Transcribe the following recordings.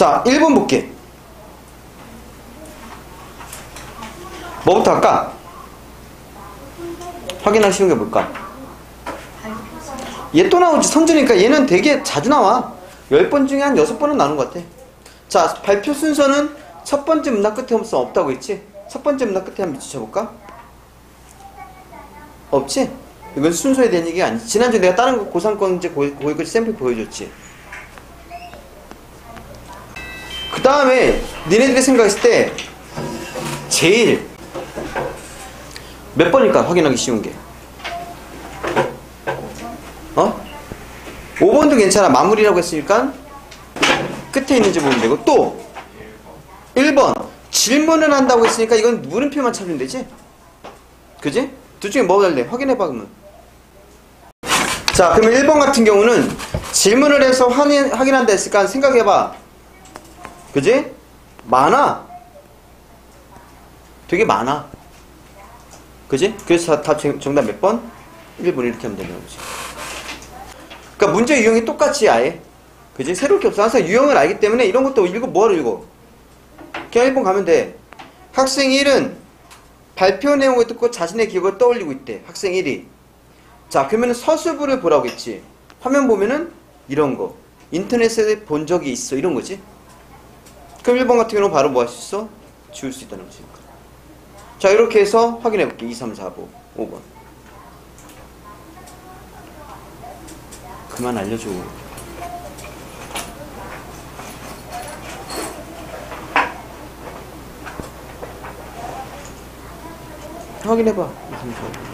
자, 1번 볼게. 뭐부터 할까? 확인하기 쉬운 게 뭘까? 얘 또 나오지. 선지니까 얘는 되게 자주 나와. 10번 중에 한 6번은 나오는 것 같아. 자, 발표 순서는 첫 번째 문답 끝에 없다고 했지? 첫 번째 문답 끝에 한번 비춰볼까? 없지? 이건 순서에 대한 얘기가 아니지. 지난주에 내가 다른 거 고3권제 고일거리 샘플 보여줬지. 그 다음에 니네들이 생각했을 때 제일 몇 번일까? 확인하기 쉬운 게 5번도 괜찮아. 마무리라고 했으니까 끝에 있는지 보면 되고, 또 1번 질문을 한다고 했으니까 이건 물음표만 찾으면 되지? 그지? 둘 중에 뭐가 달래? 확인해봐. 그러면 자, 그러면 1번 같은 경우는 질문을 해서 확인한다 했으니까 생각해봐. 그지? 많아. 되게 많아. 그지? 그래서 답 정답 몇 번? 1번 이렇게 하면 되는 거지. 그러니까 문제 유형이 똑같이 아예. 그지? 새로울 게 없어. 항상 유형을 알기 때문에 이런 것도 읽어. 뭐하러 읽어? 그냥 1번 가면 돼. 학생 1은 발표 내용을 듣고 자신의 기억을 떠올리고 있대. 학생 1이. 자, 그러면 서술부를 보라고 했지. 화면 보면은 이런 거. 인터넷에 본 적이 있어. 이런 거지. 그럼 1번 같은 경우는 바로 뭐 할 수 있어? 지울 수 있다는 거지. 자, 이렇게 해서 확인해 볼게. 2, 3, 4, 5번. 그만 알려줘. 확인해봐. 2, 3, 4, 5번.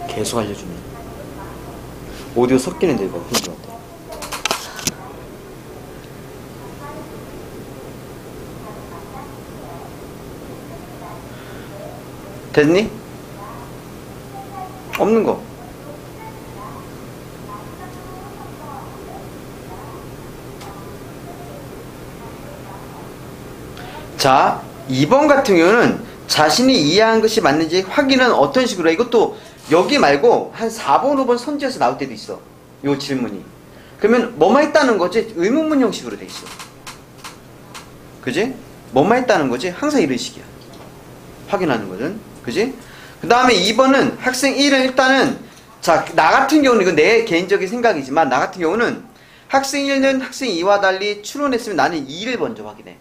계속 알려주네. 오디오 섞이는데 이거 힘들 것 같아. 됐니? 없는 거. 자, 2번 같은 경우는 자신이 이해한 것이 맞는지 확인은 어떤 식으로 해? 이것도 여기 말고 한 4번, 5번 선지에서 나올 때도 있어. 요 질문이. 그러면 뭐만 했다는 거지? 의문문 형식으로 돼 있어. 그지? 뭐만 했다는 거지? 항상 이런 식이야. 확인하는 거는. 그지? 그 다음에 2번은 학생 1은 일단은, 자, 나 같은 경우는 이건 내 개인적인 생각이지만, 나 같은 경우는 학생 1은 학생 2와 달리 추론했으면 나는 2를 먼저 확인해.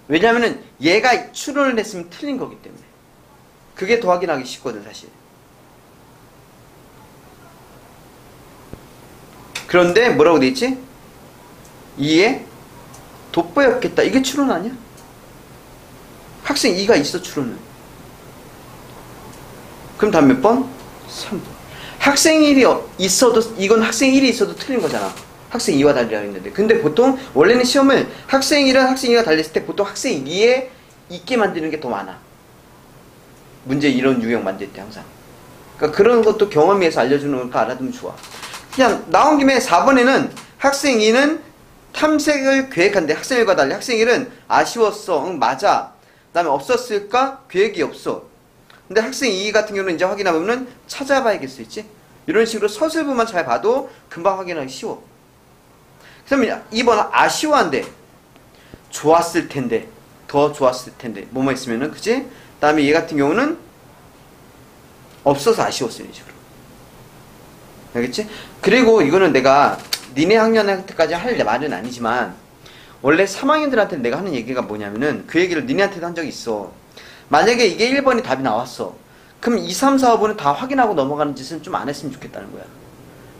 왜냐면은 얘가 추론을 했으면 틀린 거기 때문에. 그게 더 확인하기 쉽거든, 사실. 그런데 뭐라고 돼 있지? 2에 돋보였겠다. 이게 추론 아니야? 학생 2가 있어, 추론은. 그럼 다음 몇 번? 3번. 학생 1이 있어도, 이건 학생 1이 있어도 틀린 거잖아. 학생 2와 달리라고 했는데. 근데 보통 원래는 시험을 학생 1은 학생 2와 달렸을 때 보통 학생 2에 있게 만드는 게 더 많아. 문제 이런 유형 만들 때 항상. 그러니까 그런 것도 경험에서 알려주는 거니까 알아두면 좋아. 그냥 나온 김에 4번에는 학생 2는 탐색을 계획한대. 학생 1과 달리 학생 1은 아쉬웠어. 응, 맞아. 그 다음에 없었을까? 계획이 없어. 근데 학생 2 같은 경우는 이제 확인하면 찾아봐야겠어. 있지? 이런 식으로 서술부만 잘 봐도 금방 확인하기 쉬워. 그러면 2번 아쉬워한대. 좋았을 텐데. 더 좋았을 텐데. 뭐만 있으면은, 그치? 그 다음에 얘 같은 경우는 없어서 아쉬웠어. 이런 식으로. 알겠지? 그리고 이거는 내가 니네 학년한테까지 할 말은 아니지만 원래 3학년들한테 내가 하는 얘기가 뭐냐면은 그 얘기를 니네한테도 한 적이 있어. 만약에 이게 1번이 답이 나왔어. 그럼 2, 3, 4, 5번은 다 확인하고 넘어가는 짓은 좀 안 했으면 좋겠다는 거야.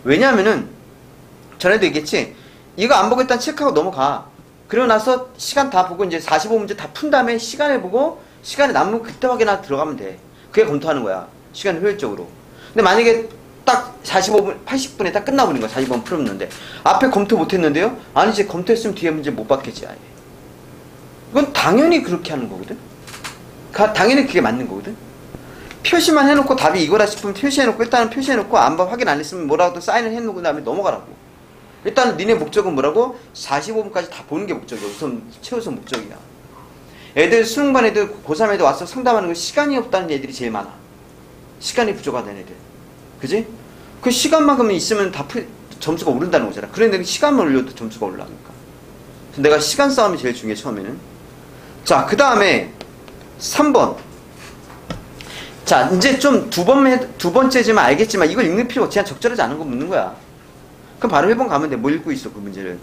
왜냐하면은 전에도 얘기했지? 이거 안 보고 일단 체크하고 넘어가. 그러고 나서 시간 다 보고 이제 45문제 다 푼 다음에 시간을 보고 시간이 남으면 그때 확인하고 들어가면 돼. 그게 검토하는 거야. 시간 효율적으로. 근데 만약에 딱 45분, 80분에 딱 끝나버린 거야. 45분 풀었는데. 앞에 검토 못했는데요? 아니, 이제 검토했으면 뒤에 문제 못 받겠지, 아예. 이건 당연히 그렇게 하는 거거든? 당연히 그게 맞는 거거든? 표시만 해놓고 답이 이거라 싶으면 표시해놓고, 일단은 표시해놓고, 확인 안 했으면 뭐라도 사인을 해놓은 다음에 넘어가라고. 일단은 니네 목적은 뭐라고? 45분까지 다 보는 게 목적이야. 최우선 목적이야. 애들, 수능반 애들, 고3 애들 와서 상담하는 거 시간이 없다는 애들이 제일 많아. 시간이 부족하다는 애들. 그지? 그 시간만큼 있으면 다 점수가 오른다는 거잖아. 그런데 시간만 올려도 점수가 올라가니까. 그래서 내가 시간 싸움이 제일 중요해, 처음에는. 자, 그 다음에 3번. 자, 이제 좀 두 번째지만 알겠지만 이걸 읽는 필요 없지. 그냥 적절하지 않은 거 묻는 거야. 그럼 바로 회번 가면 돼. 뭐 읽고 있어, 그 문제를.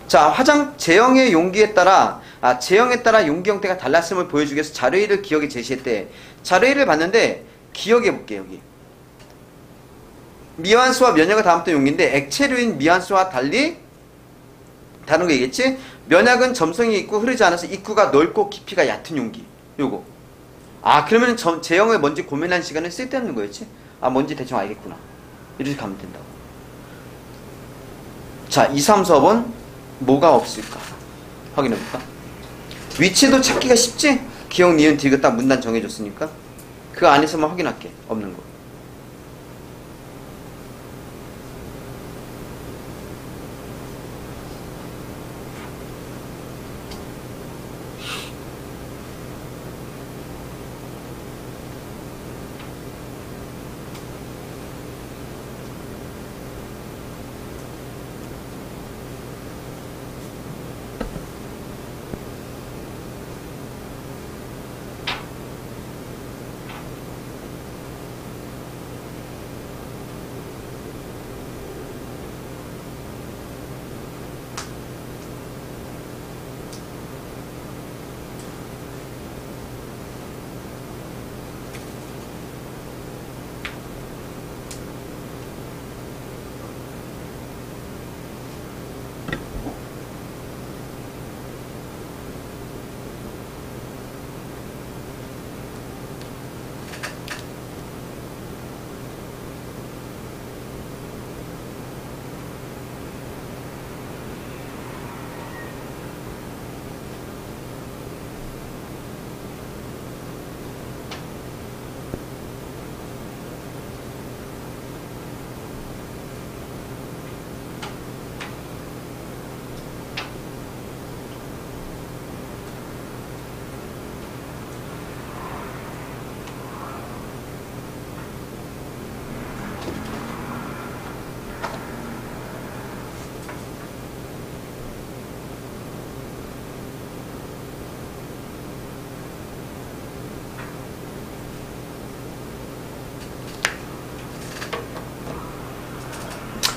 자, 제형의 용기에 따라, 제형에 따라 용기 형태가 달랐음을 보여주기 위해서 자료일을 기억에 제시했대. 자료일을 봤는데, 기억해 볼게, 여기. 미완수와 면역을 담았던 용기인데, 액체류인 미완수와 달리, 다른 거 얘기했지? 면역은 점성이 있고 흐르지 않아서 입구가 넓고 깊이가 얕은 용기. 요거. 그러면 제형을 뭔지 고민하는 시간은 쓸데없는 거였지? 뭔지 대충 알겠구나. 이렇게 가면 된다고. 자, 2, 3, 4번 뭐가 없을까? 확인해볼까? 위치도 찾기가 쉽지? 기억, 니은, 디귿 딱 문단 정해줬으니까 그 안에서만 확인할게. 없는 거.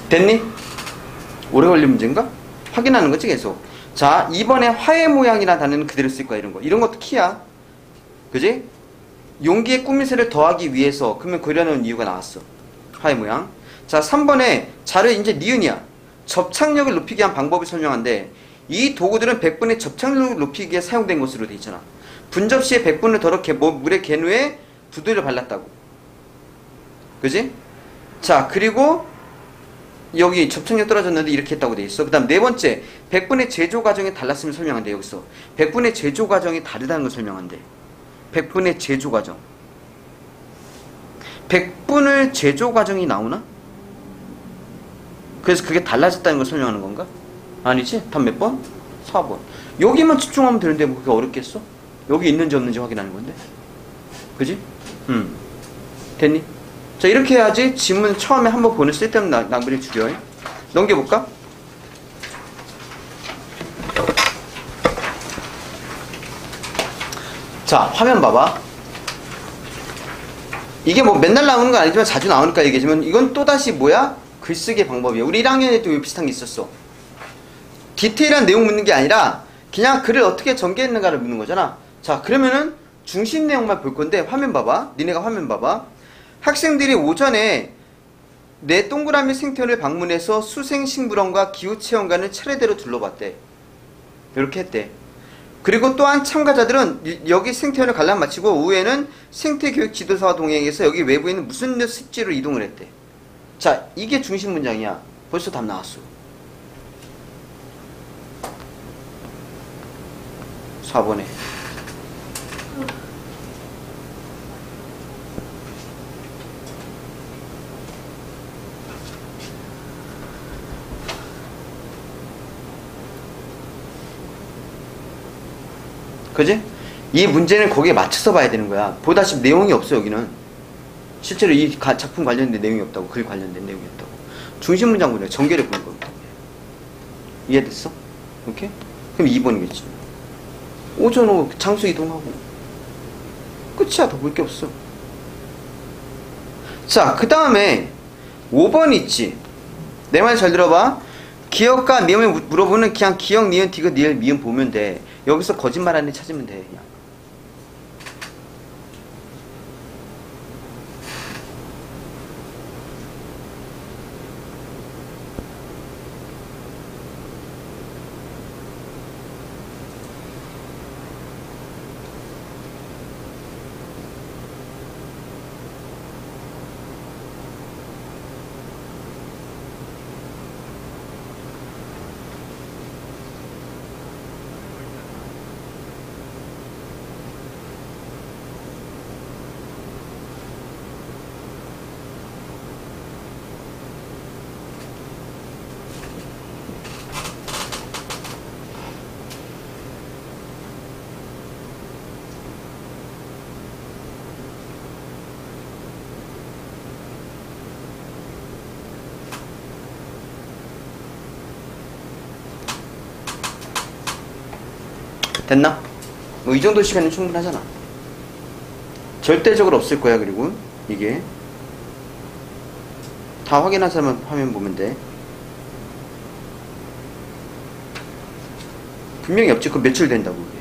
됐니? 오래 걸린 문제인가? 확인하는 거지 계속. 자, 2번에 화해 모양이라는 단어는 그대로 쓸 거야. 이런 것도 키야. 그지? 용기의 꾸미새를 더하기 위해서 그러면 그려놓은 이유가 나왔어. 화해 모양. 자, 3번에 자료 이제 니은이야. 접착력을 높이기 위한 방법을 설명한데 이 도구들은 100분의 접착력을 높이기 위해 사용된 것으로 돼 있잖아. 분접시에 100분을 덜어 물에 갠 후에 부드를 발랐다고. 그지? 자, 그리고 여기 접착력 떨어졌는데 이렇게 했다고 돼 있어. 그 다음 네 번째, 100분의 제조 과정이 달랐음을 설명한대. 여기서 100분의 제조 과정이 다르다는 걸 설명한대. 100분의 제조 과정. 100분의 제조 과정이 나오나? 그래서 그게 달라졌다는 걸 설명하는 건가? 아니지? 답 몇 번? 4번. 여기만 집중하면 되는데 뭐 그게 어렵겠어? 여기 있는지 없는지 확인하는 건데. 그지? 됐니? 자, 이렇게 해야지 지문 처음에 한번 보는 쓸데없는 낭비를 줄여. 넘겨볼까? 자, 화면 봐봐. 이게 뭐 맨날 나오는 건 아니지만 자주 나오니까 얘기하지만 이건 또다시 뭐야? 글쓰기 방법이야. 우리 1학년에도 비슷한 게 있었어. 디테일한 내용 묻는 게 아니라 그냥 글을 어떻게 전개했는가를 묻는 거잖아. 자, 그러면은 중심 내용만 볼 건데 화면 봐봐. 니네가 화면 봐봐. 학생들이 오전에 내 동그라미 생태원을 방문해서 수생식물원과 기후체험관을 차례대로 둘러봤대. 이렇게 했대. 그리고 또한 참가자들은 여기 생태원을 관람 마치고 오후에는 생태교육 지도사와 동행해서 여기 외부에 있는 무슨 습지로 이동을 했대. 자, 이게 중심 문장이야. 벌써 답 나왔어. 4번에. 그지? 이 문제는 거기에 맞춰서 봐야 되는 거야. 보다시피 내용이 없어, 여기는. 실제로 이 작품 관련된 내용이 없다고. 글 관련된 내용이 없다고. 중심 문장 문제, 전개를 보는 겁니다. 이해됐어? 오케이? 그럼 2번이겠지. 오전 오후 장소 이동하고. 끝이야. 더 볼 게 없어. 자, 그 다음에 5번 있지. 내 말 잘 들어봐. 기억과 니은을 물어보는 그냥 기억, 니은, 디귿, 리을, 미음 보면 돼. 여기서 거짓말하는 애 찾으면 돼. 그냥. 됐나? 뭐 이 정도 시간은 충분하잖아. 절대적으로 없을 거야. 그리고 이게 다 확인한 사람은 화면 보면 돼. 분명히 없지. 그거 며칠 된다고. 그게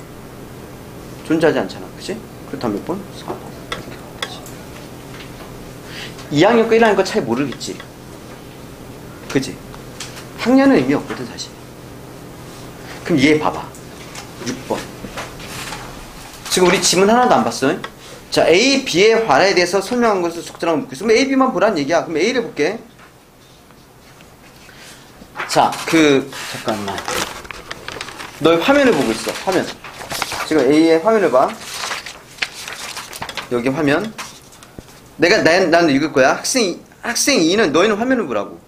존재하지 않잖아. 그치? 그렇다면 몇 번? 4번. 2학년 거 1학년 거 차이 모르겠지. 그치? 학년은 의미 없거든 사실. 그럼 얘 봐봐. 6번. 지금 우리 지문 하나도 안 봤어. 자, A, B의 관해에 대해서 설명한 것을 적절하게 묻고 있어. 그럼 A, B만 보란 얘기야. 그럼 A를 볼게. 자, 잠깐만. 너의 화면을 보고 있어. 화면. 지금 A의 화면을 봐. 여기 화면. 나는 읽을 거야. 학생 2는 너희는 화면을 보라고.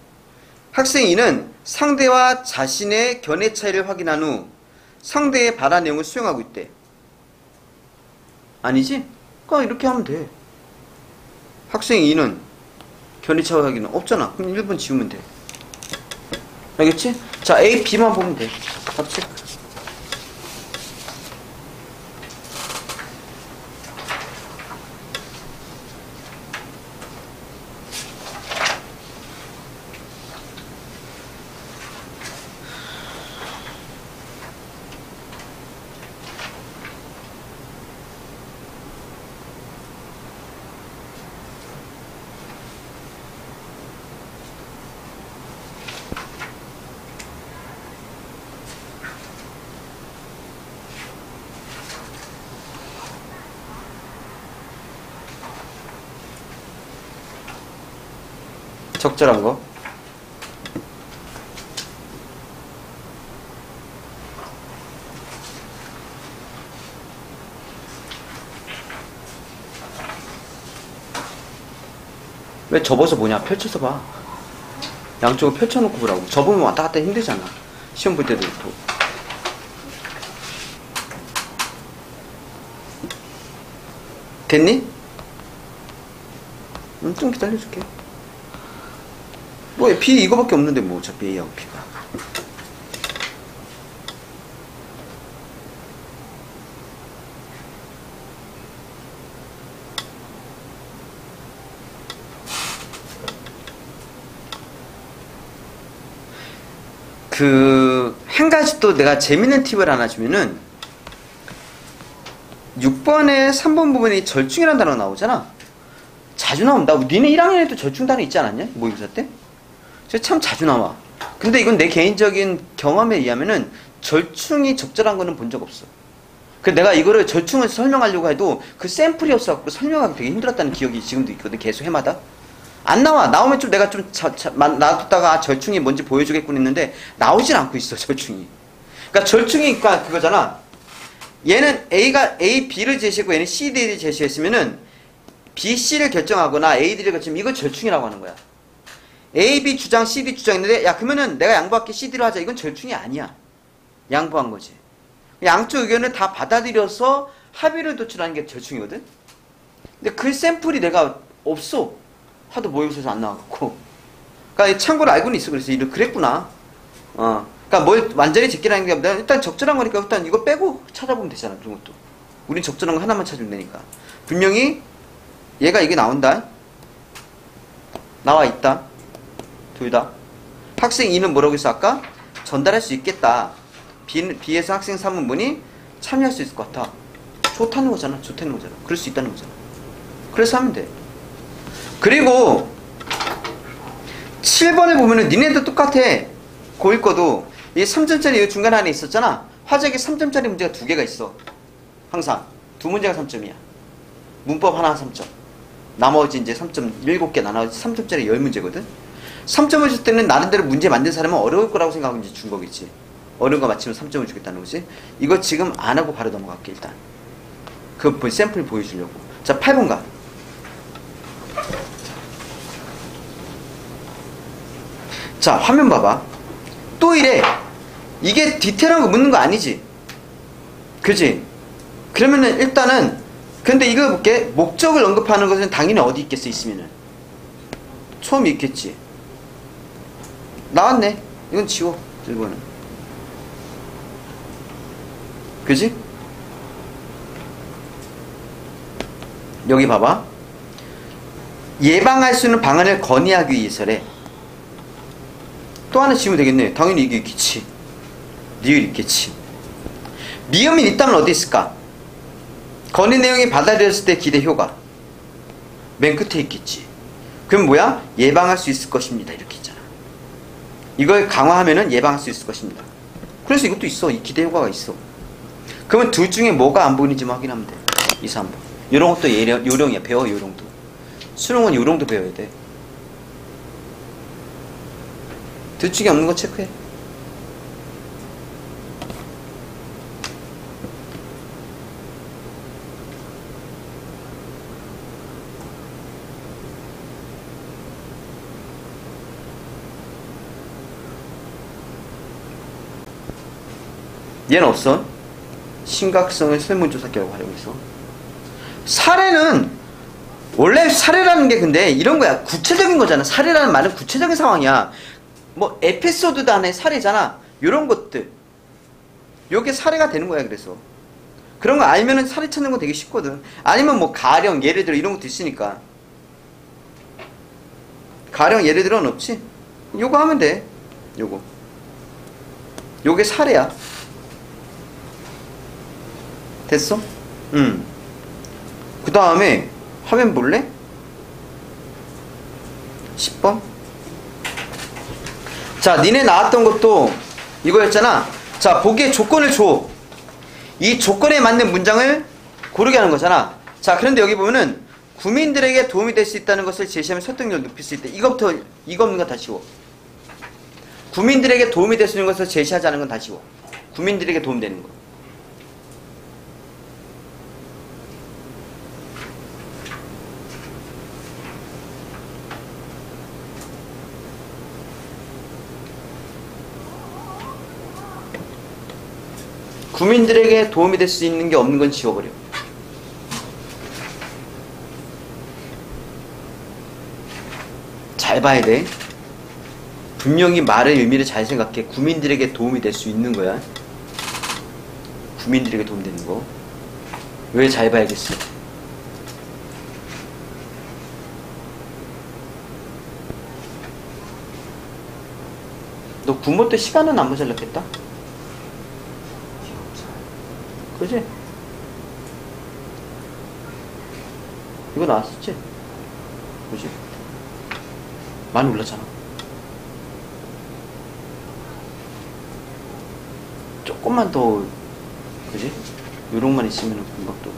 학생 2는 상대와 자신의 견해 차이를 확인한 후 상대의 발화 내용을 수용하고 있대. 아니지? 그러니까 이렇게 하면 돼. 학생 2는 견해 차이 확인은 없잖아. 그럼 1번 지우면 돼. 알겠지? 자, A, B만 보면 돼. 답 체크. 적절한 거. 왜 접어서 보냐? 펼쳐서 봐. 양쪽을 펼쳐놓고 보라고. 접으면 왔다 갔다 힘들잖아. 시험 볼 때도 그렇고. 됐니? 좀 기다려줄게. 뭐 B 이거밖에 없는데 뭐 어차피 A하고 B가. 한 가지 또 내가 재밌는 팁을 하나 주면은 6번에 3번 부분에 절충이라는 단어가 나오잖아. 자주 나온다. 니네 1학년에도 절충 단어 있지 않았냐? 모의고사 때? 참 자주 나와. 근데 이건 내 개인적인 경험에 의하면은 절충이 적절한 거는 본 적 없어. 그래서 내가 이거를 절충을 설명하려고 해도 그 샘플이었어갖고 설명하기 되게 힘들었다는 기억이 지금도 있거든. 계속 해마다. 안 나와. 나오면 좀 내가 좀 놔뒀다가 절충이 뭔지 보여주겠군 했는데 나오진 않고 있어, 절충이. 그러니까 절충이 그러니까 그거잖아. 얘는 A가 A, B를 제시했고 얘는 C, D를 제시했으면은 B, C를 결정하거나 A, D를 결정하면 이걸 절충이라고 하는 거야. A, B 주장, C, D 주장 있는데 야 그러면은 내가 양보할게 C, D로 하자. 이건 절충이 아니야. 양보한 거지. 양쪽 의견을 다 받아들여서 합의를 도출하는 게 절충이거든. 근데 그 샘플이 내가 없어. 하도 모의고사에서 안 나와갖고. 그러니까 참고로 알고는 있어. 그래서 이를 그랬구나. 그러니까 뭘 완전히 제끼라는 게 아니라 일단 적절한 거니까 일단 이거 빼고 찾아보면 되잖아. 그런 것도. 우린 적절한 거 하나만 찾으면 되니까. 분명히 얘가 이게 나온다. 나와 있다. 둘 다. 학생 2는 뭐라고 했어 아까? 전달할 수 있겠다. B에서 학생 3문분이 참여할 수 있을 것 같아. 좋다는 거잖아. 좋다는 거잖아. 그럴 수 있다는 거잖아. 그래서 하면 돼. 그리고 7번을 보면은 니네도 똑같아. 고1 거도 이 3점짜리 이 중간 안에 있었잖아. 화적에 3점짜리 문제가 2개가 있어. 항상 2문제가 3점이야. 문법 하나 3점. 나머지 이제 3점 7개 나눠서 3점짜리 10문제거든. 3점을 줄 때는 나름대로 문제 만든 사람은 어려울 거라고 생각하고 이제 준 거겠지. 어려운 거 맞히면 3점을 주겠다는 거지. 이거 지금 안 하고 바로 넘어갈게 일단. 그 샘플 보여주려고. 자 8번 가. 자 화면 봐봐. 또 이래. 이게 디테일한 거 묻는 거 아니지? 그지? 그러면은 일단은 근데 이거 볼게. 목적을 언급하는 것은 당연히 어디 있겠어 있으면은 처음에 있겠지. 나왔네. 이건 지워. 이거는 그지? 여기 봐봐. 예방할 수 있는 방안을 건의하기 위해서래. 또 하나 지우면 되겠네. 당연히 이게 있겠지. 니을 있겠지. 미음이 있다면 어디 있을까? 건의 내용이 받아들였을 때 기대 효과. 맨 끝에 있겠지. 그럼 뭐야? 예방할 수 있을 것입니다. 이렇게 있잖아. 이걸 강화하면은 예방할 수 있을 것입니다. 그래서 이것도 있어. 이 기대 효과가 있어. 그러면 둘 중에 뭐가 안 보이는지만 확인하면 돼. 2, 3번. 요런 것도 요령이야. 배워, 요령도. 수능은 요령도 배워야 돼. 둘 중에 없는 거 체크해. 얘는 없어. 심각성을 설문조사 결과 활용해서. 사례는 원래 사례라는 게 근데 이런 거야. 구체적인 거잖아. 사례라는 말은 구체적인 상황이야. 뭐 에피소드 안에 사례잖아. 요런 것들. 요게 사례가 되는 거야. 그래서 그런 거 알면은 사례 찾는 거 되게 쉽거든. 아니면 뭐 가령 예를 들어 이런 것도 있으니까. 가령 예를 들어는 없지. 요거 하면 돼. 요게 사례야. 됐어? 그 다음에 화면 볼래? 10번. 자, 니네 나왔던 것도 이거였잖아. 자, 보기에 조건을 줘. 이 조건에 맞는 문장을 고르게 하는 거잖아. 자, 그런데 여기 보면은 구민들에게 도움이 될 수 있다는 것을 제시하면 설득력을 높일 수 있다. 이거부터, 이거 없는 건 다 지워. 구민들에게 도움이 될 수 있는 것을 제시하자는 건 다 지워. 구민들에게 도움되는 거. 구민들에게 도움이 될 수 있는 게 없는 건 지워버려. 잘 봐야 돼. 분명히 말의 의미를 잘 생각해. 구민들에게 도움이 될 수 있는 거야. 구민들에게 도움되는 거. 왜 잘 봐야겠어? 너 군모 때 시간은 안 모자랐겠다? 그지? 이거 나왔었지? 그지? 많이 올랐잖아. 조금만 더, 그지? 요런만 있으면 금방 또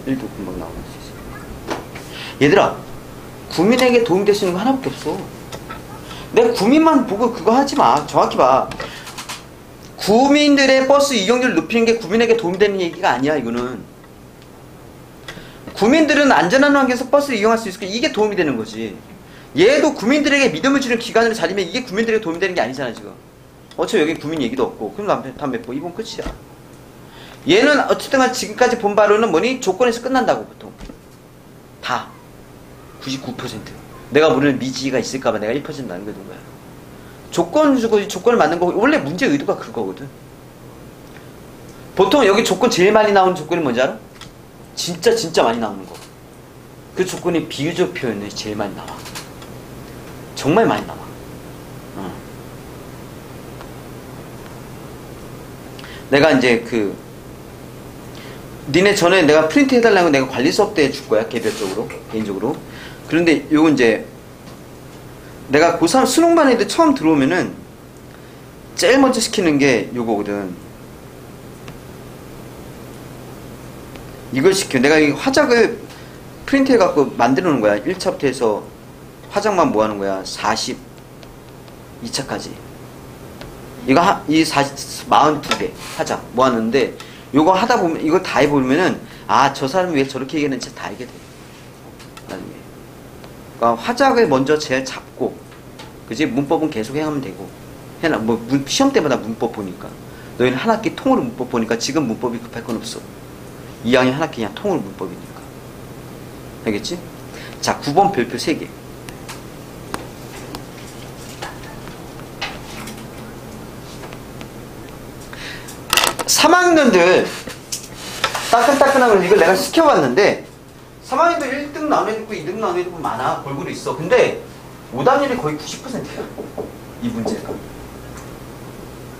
1도 금방 나올 수 있어. 얘들아, 구민에게 도움되시는 거 하나밖에 없어. 내가 구민만 보고 그거 하지 마. 정확히 봐. 구민들의 버스 이용률 높이는 게 구민에게 도움되는 얘기가 아니야. 이거는 구민들은 안전한 환경에서 버스를 이용할 수 있을까, 이게 도움이 되는 거지. 얘도 구민들에게 믿음을 주는 기관으로 자리면 이게 구민들에게 도움이 되는 게 아니잖아. 지금 어차피 여기 구민 얘기도 없고, 그럼 담배 뭐 이건 끝이야. 얘는 어쨌든 간 지금까지 본 바로는 뭐니? 조건에서 끝난다고. 보통 다 99%. 내가 모르는 미지가 있을까봐 내가 1% 남겨둔 거야. 조건 주고 조건을 맞는 거, 원래 문제 의도가 그거거든. 보통 여기 조건 제일 많이 나오는 조건이 뭔지 알아? 진짜 많이 나오는 거. 그 조건이 비유적 표현이 제일 많이 나와. 정말 많이 나와. 내가 이제 니네 전에 내가 프린트 해달라는 거 내가 관리 수업 때 줄 거야. 개별적으로, 개인적으로. 그런데 요거 이제 내가 고3 수능반 애들 처음 들어오면은 제일 먼저 시키는 게 요거거든. 이걸 시켜. 내가 이 화작을 프린트 해갖고 만들어 놓은 거야. 1차부터 해서 화작만 모아놓은 거야. 42차까지. 이 42개 화작 모았는데, 요거 하다 보면, 이걸 다 해보면은, 아, 저 사람이 왜 저렇게 얘기했는지 다 알게 돼. 나중에. 그러니까 화작을 먼저 제일 잡고, 그지? 문법은 계속 해가면 되고. 시험 때마다 문법 보니까. 너희는 한 학기 통으로 문법 보니까 지금 문법이 급할 건 없어. 2학년 한 학기 그냥 통으로 문법이니까. 알겠지? 자, 9번 별표 3개. 3학년들 따끈따끈한 걸 이걸 내가 시켜봤는데, 3학년들 1등 나온 애도 있고 2등 나온 애도 많아. 골고루 있어. 근데 오답률이 거의 90%야. 이 문제가.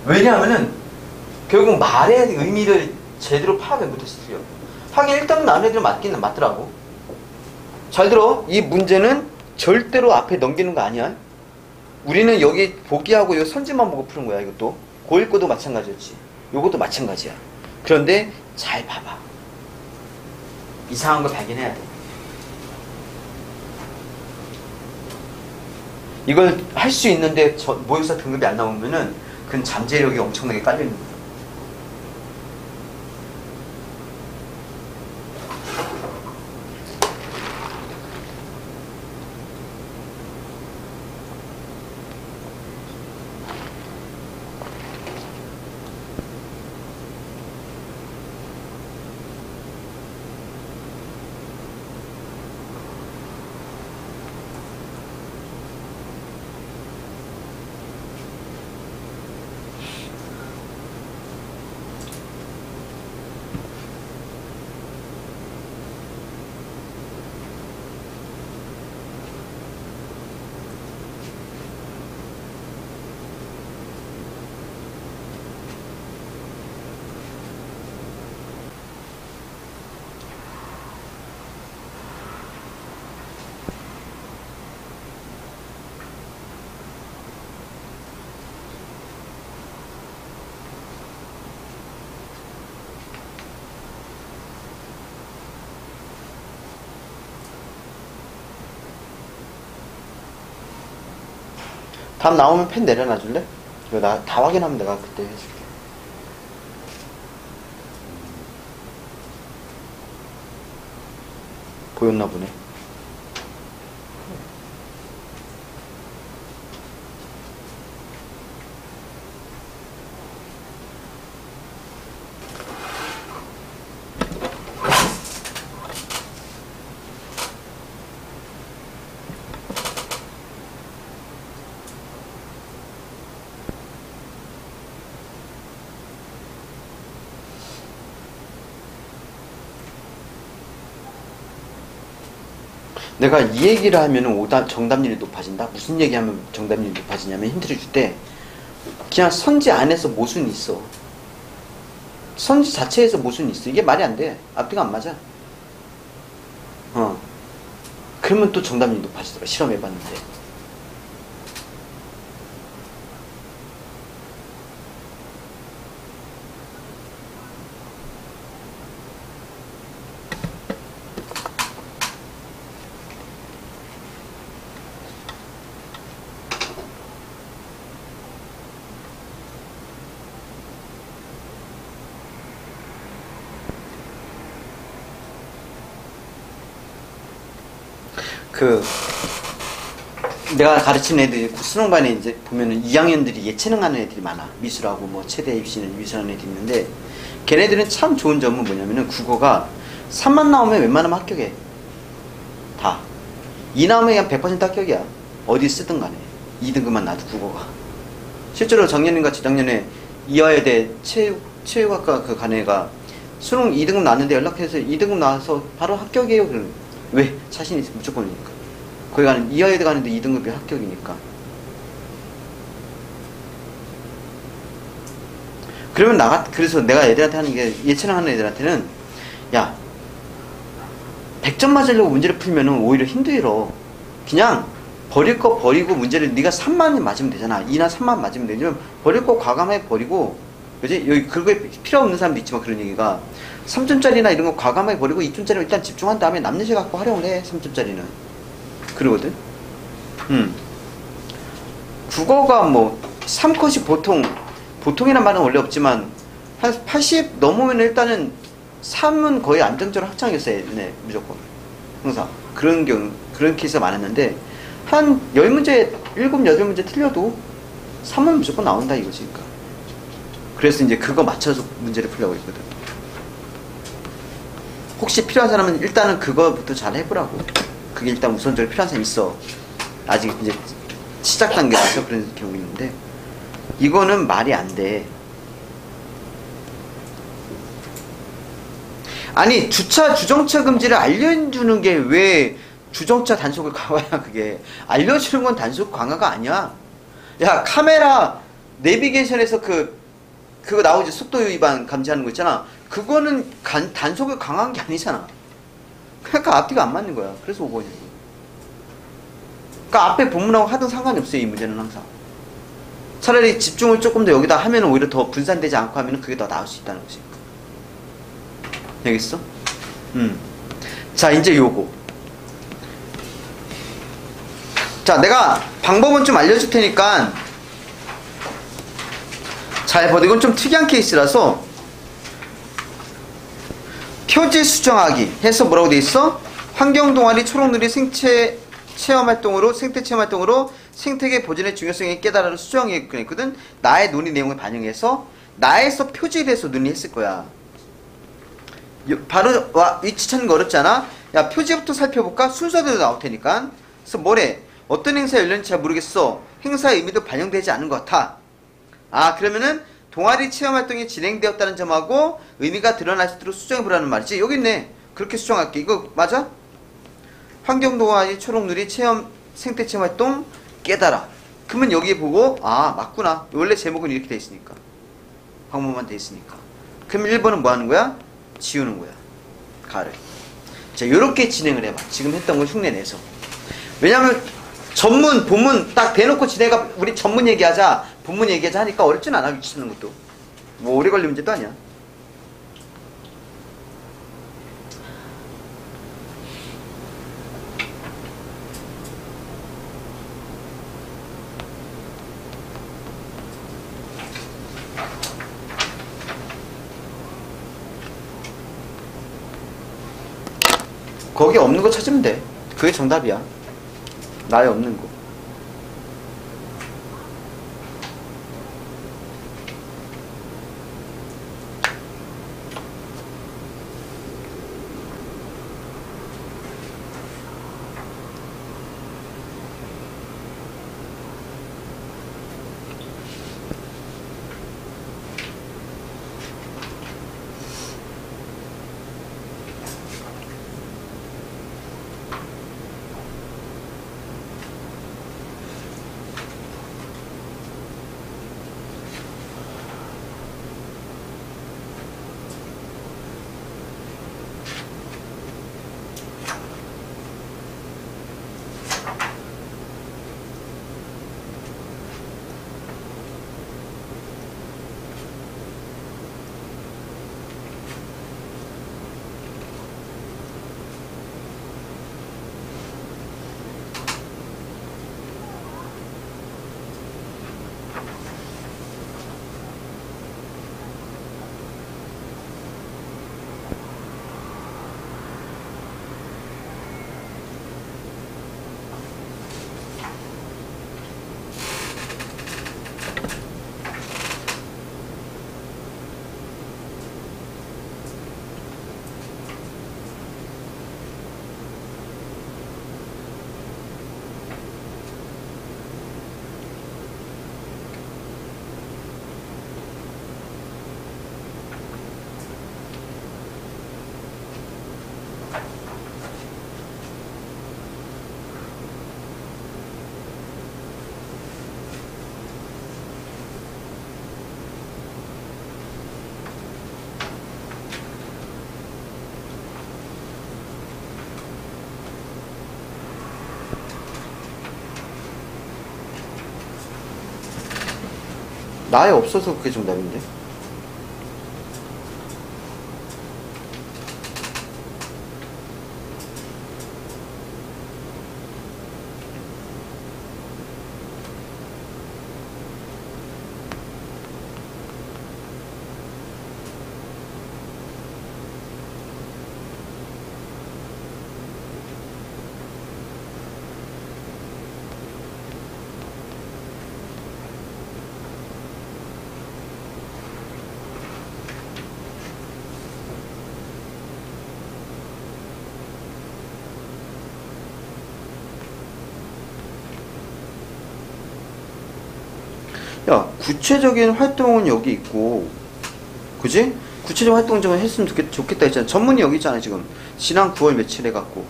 왜냐하면은 결국 말의 의미를 제대로 파악을 못해서 틀려. 하긴 1등 나온 애들은 맞기는 맞더라고. 잘 들어. 이 문제는 절대로 앞에 넘기는 거 아니야. 우리는 여기 보기하고 이 선지만 보고 푸는 거야. 이것도 고1 거도 마찬가지였지. 요것도 마찬가지야. 그런데 잘 봐봐. 이상한 걸 발견해야 돼. 이걸 할 수 있는데 모의고사 등급이 안 나오면은 그건 잠재력이 엄청나게 깔려있는 거야. 답 나오면 펜 내려놔 줄래? 이거 나 다 확인하면 내가 그때 해줄게. 보였나 보네. 내가 이 얘기를 하면 정답률이 높아진다? 무슨 얘기하면 정답률이 높아지냐면, 힌트를 줄 때 그냥 선지 안에서 모순이 있어. 선지 자체에서 모순이 있어. 이게 말이 안 돼. 앞뒤가 안 맞아. 그러면 또 정답률이 높아지더라. 실험해봤는데. 그 내가 가르치는 애들이 수능반에 이제 보면은 2학년들이 예체능 하는 애들이 많아. 미술하고 뭐 체대 입시는 미술하는 애들이 있는데 걔네들은 참 좋은 점은 뭐냐면은 국어가 3만 나오면 웬만하면 합격해. 다. 2 나오면 그냥 100% 합격이야. 어디 쓰든 간에. 2등급만 나도 국어가. 실제로 작년인가 재작년에 이화여대 체육학과 그 간 애가 수능 2등급 나왔는데 연락해서 2등급 나와서 바로 합격이에요. 그러는. 왜? 자신이 있으면 무조건이니까. 거기 가는, 이화여대 가는데 2등급이 합격이니까. 그러면 그래서 내가 애들한테 하는 게, 예체능 하는 애들한테는, 야, 100점 맞으려고 문제를 풀면은 오히려 힘들어. 그냥, 버릴 거 버리고 문제를, 네가 3만 맞으면 되잖아. 2나 3만 맞으면 되면, 버릴 거 과감하게 버리고, 그지? 여기, 그거에 필요 없는 사람도 있지만 그런 얘기가, 3점짜리나 이런 거 과감하게 버리고 2점짜리 일단 집중한 다음에 남는 시 갖고 활용을 해, 3점짜리는. 그러거든? 국어가 뭐, 3컷이 보통이란 말은 원래 없지만, 한 80 넘으면 일단은 3은 거의 안정적으로 확정이었어요, 네, 무조건. 항상. 그런 케이스가 많았는데, 한 10문제, 7, 8문제 틀려도 3은 무조건 나온다 이거지. 그러니까. 그래서 이제 그거 맞춰서 문제를 풀려고 했거든. 혹시 필요한 사람은 일단은 그거부터 잘 해보라고. 그게 일단 우선적으로 필요한 사람이 있어. 아직 이제 시작 단계라서 그런 경우 있는데, 이거는 말이 안 돼. 아니, 주정차 금지를 알려주는 게 왜 주정차 단속을 강화야, 그게. 알려주는 건 단속 강화가 아니야. 야, 카메라, 내비게이션에서 그거 나오지, 속도 위반 감지하는 거 있잖아. 그거는 단속을 강화한 게 아니잖아. 그러니까 앞뒤가 안 맞는 거야. 그래서 5번이야. 그러니까 앞에 본문하고 하든 상관이 없어요, 이 문제는 항상. 차라리 집중을 조금 더 여기다 하면 오히려 더 분산되지 않고 하면 그게 더 나을 수 있다는 거지. 알겠어? 자, 이제 요거. 자, 내가 방법은 좀 알려줄 테니까 잘 봐. 이건 좀 특이한 케이스라서 표지 수정하기 해서 뭐라고 돼 있어? 환경 동아리 초록누리 생태 체험 활동으로 생태계 보존의 중요성에 깨달아를 수정해 그랬거든. 나의 논의 내용을 반영해서 나에서 표지에 대해서 논의했을 거야. 바로 위치 찾는 거 어렵지 않아? 야, 표지부터 살펴볼까? 순서대로 나올 테니까. 그래서 뭐래? 어떤 행사에 열렸는지 잘 모르겠어. 행사의 의미도 반영되지 않은 것 같아. 아, 그러면은 동아리 체험 활동이 진행되었다는 점하고 의미가 드러날 수 있도록 수정해보라는 말이지. 여기 있네. 그렇게 수정할게. 이거 맞아? 환경 동아리 초록누리 체험 생태 체험 활동 깨달아. 그러면 여기 보고 아, 맞구나. 원래 제목은 이렇게 돼 있으니까. 방법만 돼 있으니까. 그럼 1번은 뭐 하는 거야? 지우는 거야. 가를. 자, 요렇게 진행을 해봐. 지금 했던 걸 흉내내서. 왜냐면 전문, 본문 딱 대놓고 지내가 우리 전문 얘기하자, 본문 얘기하자 하니까 어렵진 않아. 위치 찾는 것도. 뭐 오래 걸리는 문제도 아니야. 거기 없는 거 찾으면 돼. 그게 정답이야. 나에 없는 거. 나에 없어서 그게 정답인데. 야, 구체적인 활동은 여기 있고, 그지? 구체적인 활동 좀 했으면 좋겠다 했잖아. 전문이 여기 있잖아, 지금. 지난 9월 며칠 해갖고.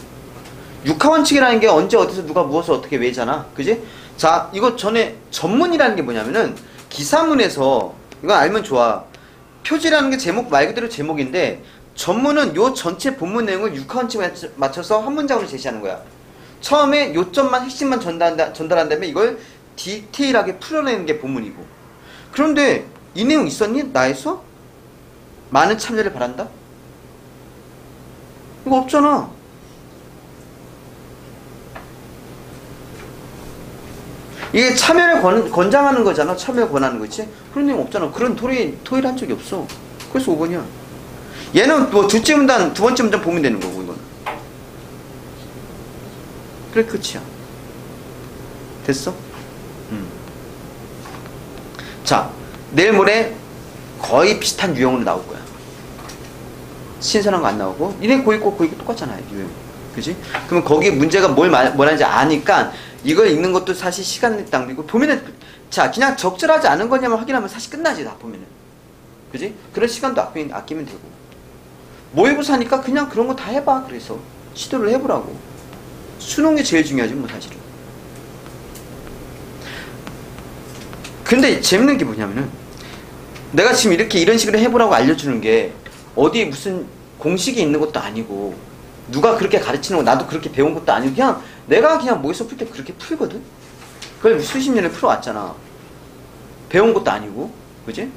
육하원칙이라는 게 언제 어디서 누가 무엇을 어떻게 왜잖아. 그지? 자, 이거 전에 전문이라는 게 뭐냐면은, 기사문에서, 이거 알면 좋아. 표지라는 게 제목 말 그대로 제목인데, 전문은 요 전체 본문 내용을 육하원칙에 맞춰서 한 문장으로 제시하는 거야. 처음에 요점만, 핵심만 전달한 다음에 이걸 디테일하게 풀어내는 게 본문이고. 그런데 이 내용 있었니? 나에서? 많은 참여를 바란다? 이거 없잖아. 이게 참여를 권장하는 거잖아. 참여를 권하는 거지. 그런 내용 없잖아. 그런 토의를 한 적이 없어. 그래서 5번이야. 얘는 뭐 둘째 문단, 두 번째 문단 보면 되는 거고, 이건. 그래, 끝이야. 됐어? 자, 내일 모레 거의 비슷한 유형으로 나올 거야. 신선한 거 안 나오고. 니네 고2 고 똑같잖아, 유형. 그지? 그러면 거기 문제가 뭐라는지 아니까 이걸 읽는 것도 사실 시간 낭비고. 보면은, 자, 그냥 적절하지 않은 거냐만 확인하면 사실 끝나지, 다 보면은. 그지? 그런 시간도 아끼면 되고. 모의고사 하니까 그냥 그런 거 다 해봐. 그래서 시도를 해보라고. 수능이 제일 중요하지, 뭐, 사실은. 근데 재밌는 게 뭐냐면은, 내가 지금 이런 식으로 해보라고 알려주는 게 어디 무슨 공식이 있는 것도 아니고, 누가 그렇게 가르치는 거 나도 그렇게 배운 것도 아니고, 그냥 내가 그냥 모의고사 풀 때 그렇게 풀거든? 그걸 수십 년을 풀어왔잖아. 배운 것도 아니고, 그지?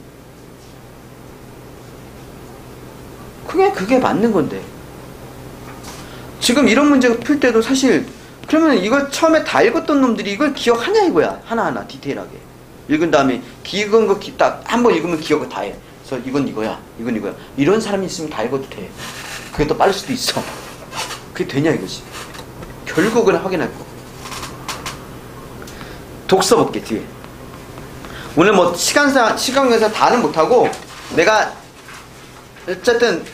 그게 맞는 건데. 지금 이런 문제 풀 때도 사실, 그러면 이걸 처음에 다 읽었던 놈들이 이걸 기억하냐 이거야. 하나하나 디테일하게. 읽은 다음에 읽은 거 딱 한 번 읽으면 기억을 다 해. 그래서 이건 이거야. 이런 사람이 있으면 다 읽어도 돼. 그게 더 빠를 수도 있어. 그게 되냐 이거지. 결국은 확인할 거. 독서 볼게 뒤에. 오늘 뭐 시간에서 다는 못하고 내가 어쨌든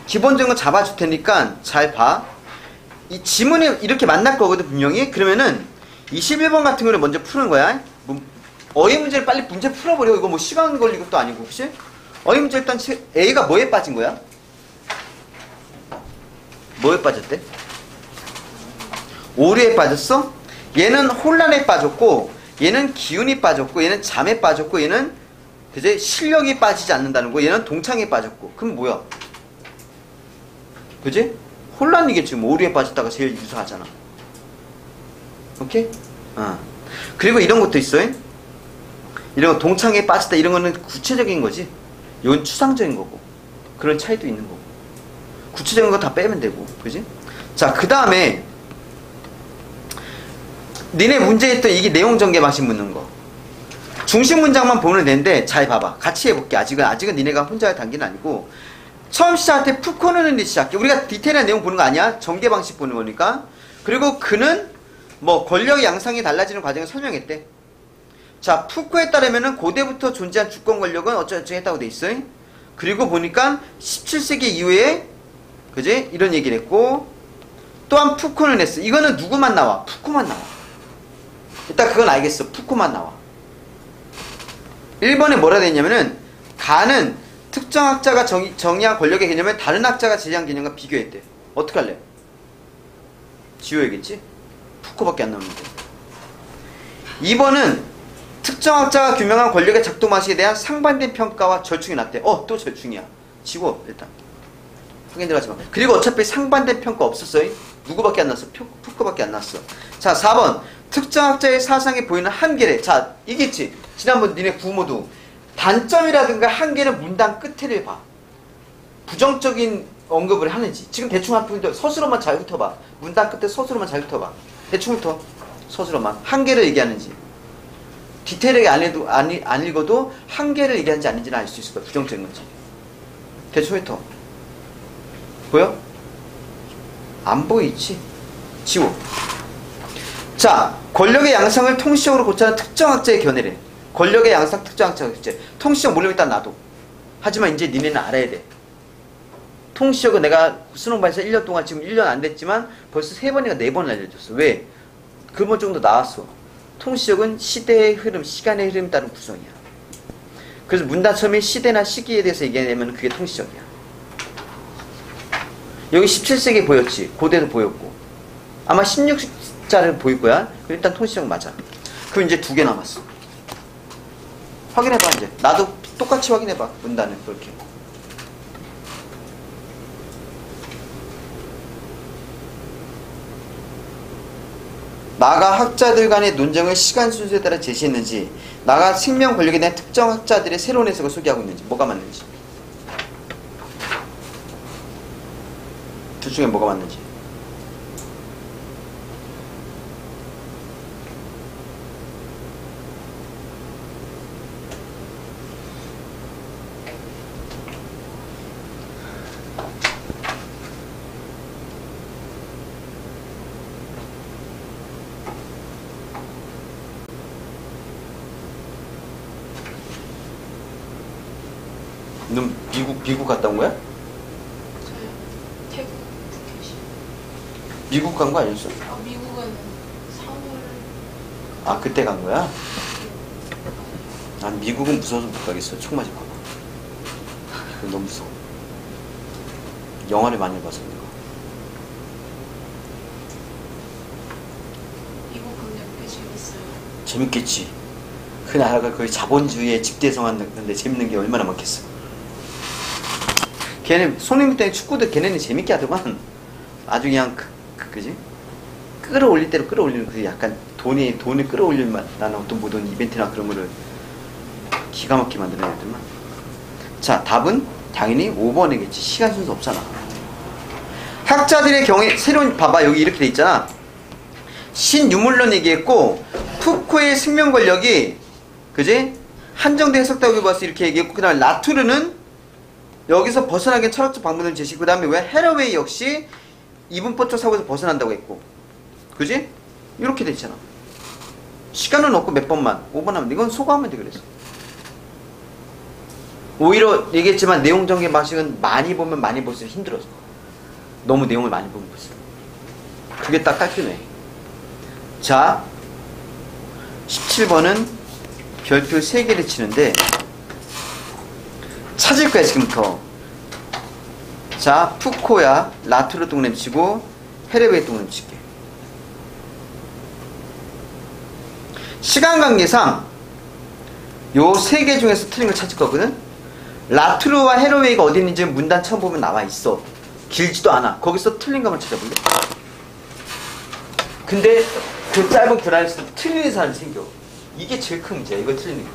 기본적인 거 잡아줄 테니까 잘 봐. 이 지문이 이렇게 만날 거거든 분명히. 그러면은 21번 같은 거를 먼저 푸는 거야. 어휘 문제를 빨리 문제 풀어버려. 이거 뭐 시간 걸릴 것도 아니고, 그치? 어휘 문제 일단 A가 뭐에 빠진 거야? 뭐에 빠졌대? 오류에 빠졌어? 얘는 혼란에 빠졌고, 얘는 기운이 빠졌고, 얘는 잠에 빠졌고, 얘는 그제 실력이 빠지지 않는다는 거. 얘는 동창에 빠졌고. 그럼 뭐야? 그지? 혼란이겠지. 뭐 오류에 빠졌다가 제일 유사하잖아. 오케이? 그리고 이런 것도 있어. 이런 거 동창에 빠졌다 이런 거는 구체적인 거지. 이건 추상적인 거고. 그런 차이도 있는 거고. 구체적인 거 다 빼면 되고. 그지? 자, 그 다음에 니네 문제에 또 이게 내용 전개 방식 묻는 거. 중심 문장만 보면 되는데 잘 봐봐. 같이 해볼게. 아직은 니네가 혼자 할 단계는 아니고. 처음 시작할 때 푸코는 시작해. 우리가 디테일한 내용 보는 거 아니야. 전개 방식 보는 거니까. 그리고 그는 뭐 권력의 양상이 달라지는 과정을 설명했대. 자, 푸코에 따르면은 고대부터 존재한 주권 권력은 어쩌고저쩌고 했다고 돼 있어. 그리고 보니까 17세기 이후에 그지? 이런 얘기를 했고, 또한 푸코는 했어. 이거는 누구만 나와? 푸코만 나와. 일단 그건 알겠어. 푸코만 나와. 1번에 뭐라 돼 있냐면은, 가는 특정 학자가 정의한 권력의 개념을 다른 학자가 제시한 개념과 비교했대. 어떻게 할래? 지워야겠지? 푸코밖에 안 나오는데. 2번은 특정 학자가 규명한 권력의 작동 방식에 대한 상반된 평가와 절충이 났대. 또 절충이야. 지워 일단. 확인 들어가지 마. 그리고 어차피 상반된 평가 없었어. 누구밖에 안 났어? 푸코밖에 안 났어. 자, 4번 특정 학자의 사상에 보이는 한계래. 자, 이게 있지. 지난번 니네 구모도 단점이라든가 한계는 문단 끝에를 봐. 부정적인 언급을 하는지. 지금 대충 한 푼도 서술어만 잘 훑어봐. 문단 끝에 서술어만 잘 훑어봐. 대충 훑어. 서술어만. 한계를 얘기하는지. 디테일하게 안 읽어도 한계를 얘기하는지 아닌지는 알 수 있을 거야. 부정적인 건지. 대충 훑어. 보여? 안 보이지? 지워. 자, 권력의 양상을 통시적으로 고치는 특정 학자의 견해래. 권력의 양상 특정 학자의 견해. 통시적 모르면 일단 놔둬. 하지만 이제 니네는 알아야 돼. 통시적은 내가 수능반에서 1년 동안 지금 1년 안 됐지만 벌써 3번인가 4번 알려줬어. 왜? 그번 정도 나왔어. 통시적은 시대의 흐름, 시간의 흐름에 따른 구성이야. 그래서 문단 처음에 시대나 시기에 대해서 얘기하면 그게 통시적이야. 여기 17세기에 보였지. 고대도 보였고. 아마 16자를 보일 거야. 일단 통시적 맞아. 그럼 이제 2개 남았어. 확인해봐 이제. 나도 똑같이 확인해봐. 문단을 그렇게. 나가 학자들 간의 논쟁을 시간 순서에 따라 제시했는지, 나가 생명 권력에 대한 특정 학자들의 새로운 해석을 소개하고 있는지, 뭐가 맞는지. 둘 중에 뭐가 맞는지. 넌 미국 갔다 온 거야? 저요. 태국, 푸켓이요. 미국 간 거 아니었어? 아, 미국은 3월. 아, 그때 간 거야? 난 미국은 무서워서 못 가겠어. 총 맞을까 봐. 너무 무서워. 영화를 많이 봐서 내가. 미국 근데 꽤 재밌어요. 재밌겠지. 그 나라가 거의 자본주의에 집대성한데 재밌는 게 얼마나 많겠어. 걔네 손흥민 때문에 축구도 걔네는 재밌게 하더만 아주 그냥 그지? 끌어올릴 대로 끌어올리는 그 약간 돈을 끌어올릴 만한 어떤 모든 이벤트나 그런 거를 기가 막히게 만드는 애들만. 자, 답은 당연히 5번이겠지. 시간 순서 없잖아. 학자들의 경우에 새로운 봐봐 여기 이렇게 돼 있잖아. 신유물론 얘기했고 푸코의 생명 권력이 그지? 한정된 해석다고 봐서 이렇게 얘기했고 그 다음에 라투르는 여기서 벗어나기 철학적 방법을 제시고 그 다음에 왜 헤러웨이 역시 이분법적 사고에서 벗어난다고 했고 그지? 이렇게 돼 있잖아. 시간은 없고 몇 번만 5번 하면 이건 소거하면 돼. 그래서 오히려 얘기했지만 내용 전개 방식은 많이 보면 많이 볼수록 힘들어서 너무 내용을 많이 보면 볼수록 그게 딱 깔끔해. 자 17번은 별표 3개를 치는데 찾을 거야 지금부터. 자 푸코야 라투르 동그라미 치고 헤레베이 동그라미 칠게. 시간관계상 요 3개 중에서 틀린 걸 찾을 거거든. 라투르와 헤러웨이가 어디 있는지 문단 처음 보면 나와 있어. 길지도 않아. 거기서 틀린 것만 찾아볼래? 근데 그 짧은 글 안에서 틀리는 사람이 생겨. 이게 제일 큰 문제야. 이거 틀리는 거.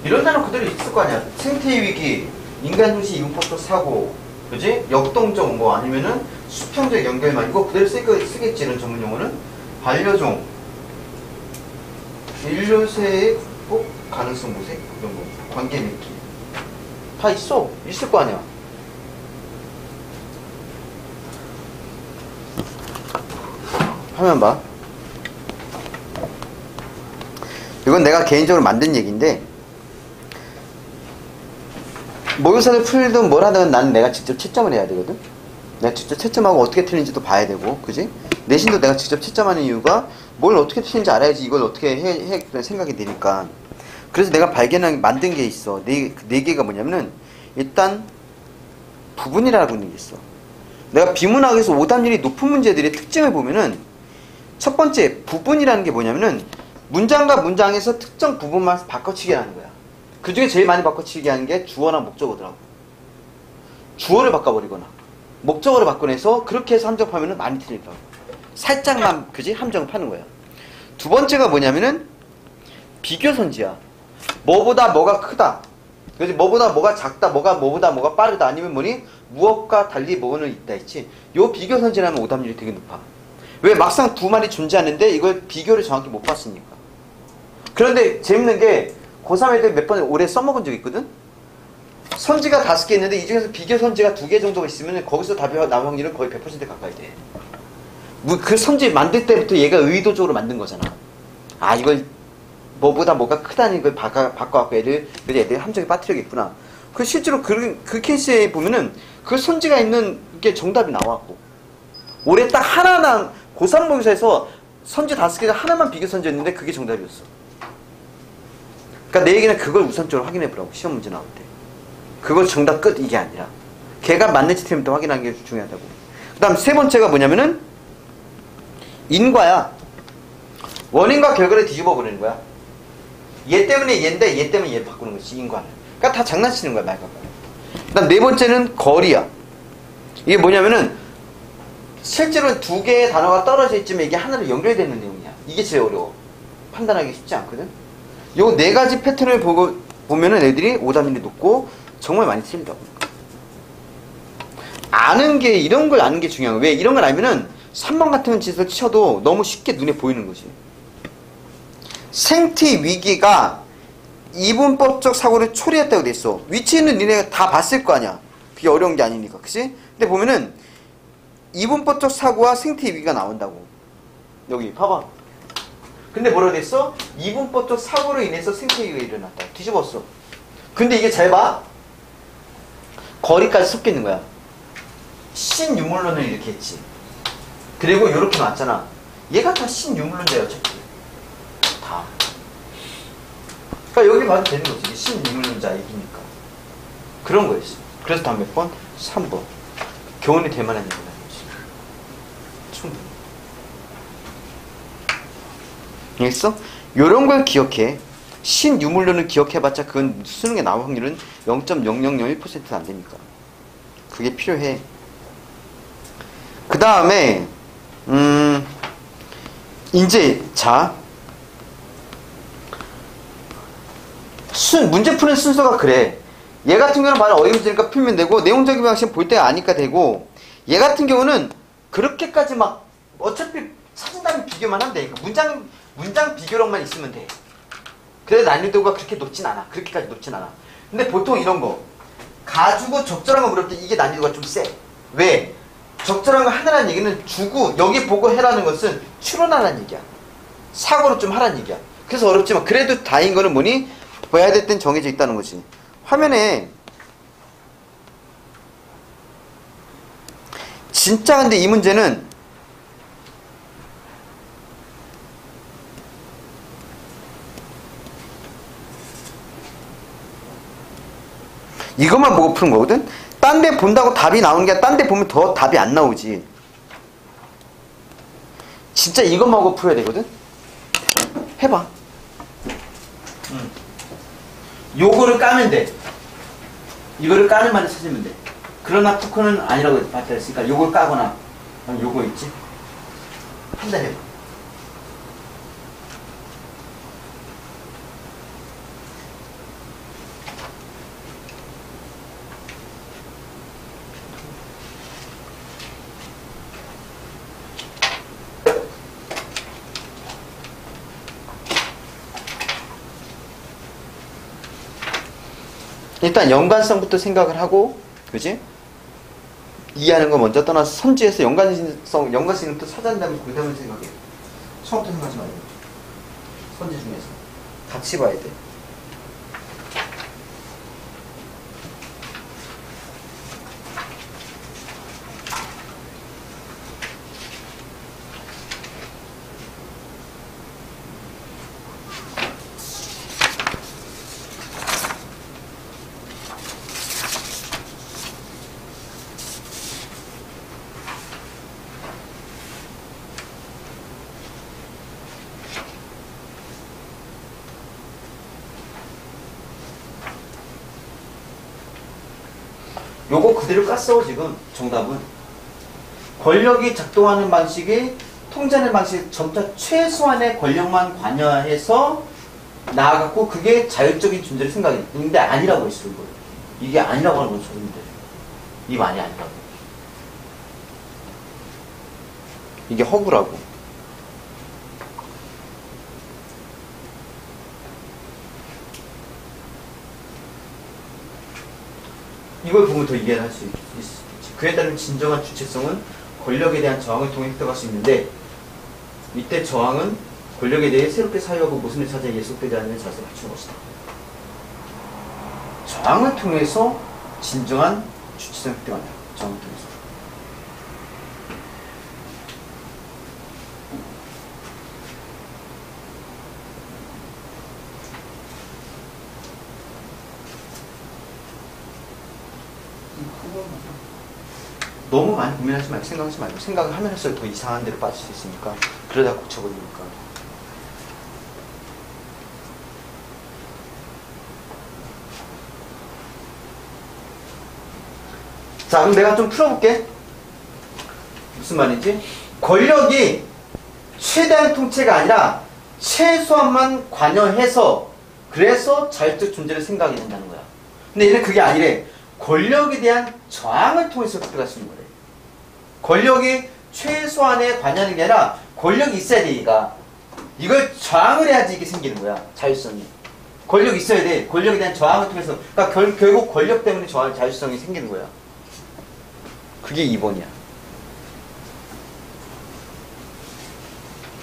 이런 단어 그대로 있을 거 아니야. 생태의 위기, 인간 중심 이분법적 사고, 그지? 역동적 뭐 아니면은 수평적 연결만 이거 그대로 쓰겠지 이런 전문 용어는. 반려종, 인류세의 극복 가능성 모색 이런 거, 관계 맺기 다 있을 거 아니야. 화면 봐. 이건 내가 개인적으로 만든 얘기인데, 모의고사를 풀든 뭘 하든 나는 내가 직접 채점을 해야 되거든. 내가 직접 채점하고 어떻게 틀린지도 봐야 되고, 그지? 내신도 내가 직접 채점하는 이유가 뭘 어떻게 틀린지 알아야지 이걸 어떻게 해 그런 생각이 드니까. 그래서 내가 만든 게 있어. 네 개가 뭐냐면은, 일단 부분이라고 하는 게 있어. 내가 비문학에서 오답률이 높은 문제들의 특징을 보면은, 첫 번째 부분이라는 게 뭐냐면은 문장과 문장에서 특정 부분만 바꿔치기 하는 거야. 그 중에 제일 많이 바꿔치기 하는 게 주어나 목적어더라고. 주어를 바꿔버리거나 목적어를 바꿔내서 그렇게 해서 함정파면은 많이 틀리더라고. 살짝만 그지 함정을 파는 거야. 두 번째가 뭐냐면은 비교선지야. 뭐보다 뭐가 크다, 그지? 뭐보다 뭐가 작다, 뭐보다 뭐가 빠르다, 아니면 뭐니 무엇과 달리 뭐는 있다 했지. 요 비교선지라면 오답률이 되게 높아. 왜? 막상 두 말이 존재하는데 이걸 비교를 정확히 못 봤으니까. 그런데 재밌는 게 고3 애들 몇 번 오래 써먹은 적 있거든? 선지가 5개 있는데 이 중에서 비교 선지가 2개 정도가 있으면 거기서 답이 나올 확률은 거의 100% 가까이 돼. 그 선지 만들 때부터 얘가 의도적으로 만든 거잖아. 아, 이걸 뭐보다 뭐가 크다는 걸 바꿔갖고 애들 함정에 빠뜨리겠구나. 그 실제로 그 케이스에 보면은 그 선지가 있는 게 정답이 나왔고, 올해 딱 하나만 고3 모의고사에서 선지 5개 중 하나만 비교 선지였는데 그게 정답이었어. 그러니까 내 얘기는 그걸 우선적으로 확인해 보라고, 시험 문제 나올 때. 그걸 정답 끝 이게 아니라 걔가 맞는지 틀린지 확인하는 게 중요하다고. 그 다음 세 번째가 뭐냐면은 인과야. 원인과 결과를 뒤집어 버리는 거야. 얘 때문에 얘인데 얘 때문에 얘를 바꾸는 거지, 인과를. 그러니까 다 장난치는 거야, 말 갖고. 그 다음 네 번째는 거리야. 이게 뭐냐면은 실제로는 두 개의 단어가 떨어져 있지만 이게 하나로 연결되는 내용이야. 이게 제일 어려워. 판단하기 쉽지 않거든. 요 네 가지 패턴을 보면은 애들이 오답률이 높고 정말 많이 틀리다고. 아는 게, 이런 걸 아는 게 중요한 거야. 왜? 이런 걸 알면은 3번 같은 짓을 쳐도 너무 쉽게 눈에 보이는 거지. 생티 위기가 이분법적 사고를 초래했다고 돼 있어. 위치는 니네가 다 봤을 거 아니야. 그게 어려운 게 아니니까, 그치? 근데 보면은 이분법적 사고와 생티 위기가 나온다고. 여기 봐봐. 근데 뭐라고 돼 있어? 이분법적 사고로 인해서 생티 위기가 일어났다. 뒤집었어. 근데 이게 잘 봐. 거리까지 섞여 있는 거야. 신유물론을 이렇게 했지. 그리고 이렇게 놨잖아. 얘가 다 신유물론자야, 어차피. 다. 그러니까 여기 봐도 되는 거지. 신유물론자 얘기니까. 그런 거였어. 그래서 다음 몇 번? 3번. 교훈이 될 만한 얘기다. 충분히. 알겠어? 요런 걸 기억해. 신유물론을 기억해봤자 그건 수능에 나올 확률은 0.0001%도 안 되니까. 그게 필요해. 그 다음에 이제 자, 문제 푸는 순서가 그래. 얘 같은 경우는 바로 어휘 문제니까 풀면 되고, 내용적인 방식 볼 때 아니까 되고, 얘 같은 경우는 그렇게까지 막 어차피 찾은 다음에 비교만 하면 돼. 그러니까 문장 비교력만 있으면 돼. 그래서 난이도가 그렇게 높진 않아. 그렇게까지 높진 않아. 근데 보통 이런 거 가지고 적절한 거 물을 때 이게 난이도가 좀 세. 왜? 적절한 거 하나라는 얘기는 주고 여기 보고 해라는 것은 추론하라는 얘기야. 사고로 좀 하라는 얘기야. 그래서 어렵지만 그래도 다인 거는 뭐니? 봐야 될 땐 정해져 있다는 거지. 화면에 진짜 근데 이 문제는 이것만 보고 푸는 거거든? 딴 데 본다고 답이 나오는 게 아니라 딴 데 보면 더 답이 안 나오지. 진짜 이것만 보고 풀어야 되거든? 해봐. 요거를 까면 돼. 이거를 까는 말을 찾으면 돼. 그러나 토크는 아니라고 봤다 했으니까 요걸 까거나 요거 있지? 판단해봐. 일단 연관성부터 생각을 하고, 그지? 이해하는 거 먼저 떠나서 선지에서 연관성부터 찾아낸 다음에 그 다음에 생각해. 처음부터 생각하지 말고. 선지 중에서. 같이 봐야 돼. 요거 그대로 깠어. 지금 정답은 권력이 작동하는 방식이 통제하는 방식 점차 최소한의 권력만 관여해서 나아갔고 그게 자율적인 존재를 생각해. 근데 아니라고 했어. 이게 아니라고 하는 건 소리인데 이 말이 아니라고. 이게 허구라고. 이걸 보면 더 이해를 할 수 있겠지. 그에 따른 진정한 주체성은 권력에 대한 저항을 통해 획득할 수 있는데 이때 저항은 권력에 대해 새롭게 사유하고 모순을 찾아 예속되지 않는 자세를 갖춘 것이다. 저항을 통해서 진정한 주체성을 획득한다. 저항을 통해서. 너무 많이 고민하지 말고 생각하지 말고 생각을 하면 할수록 더 이상한 데로 빠질 수 있으니까 그러다 고쳐버리니까. 자, 그럼 내가 좀 풀어볼게. 무슨 말인지? 권력이 최대한 통치가 아니라 최소한만 관여해서 그래서 자율적 존재를 생각하게 된다는 거야. 근데 얘는 그게 아니래. 권력에 대한 저항을 통해서 획득할 수 있는 거래. 권력이 최소한에 관여하는 게 아니라 권력이 있어야 돼. 이걸 저항을 해야지 이게 생기는 거야. 자율성이. 권력이 있어야 돼. 권력에 대한 저항을 통해서. 그러니까 결국 권력 때문에 자율성이 생기는 거야. 그게 2번이야.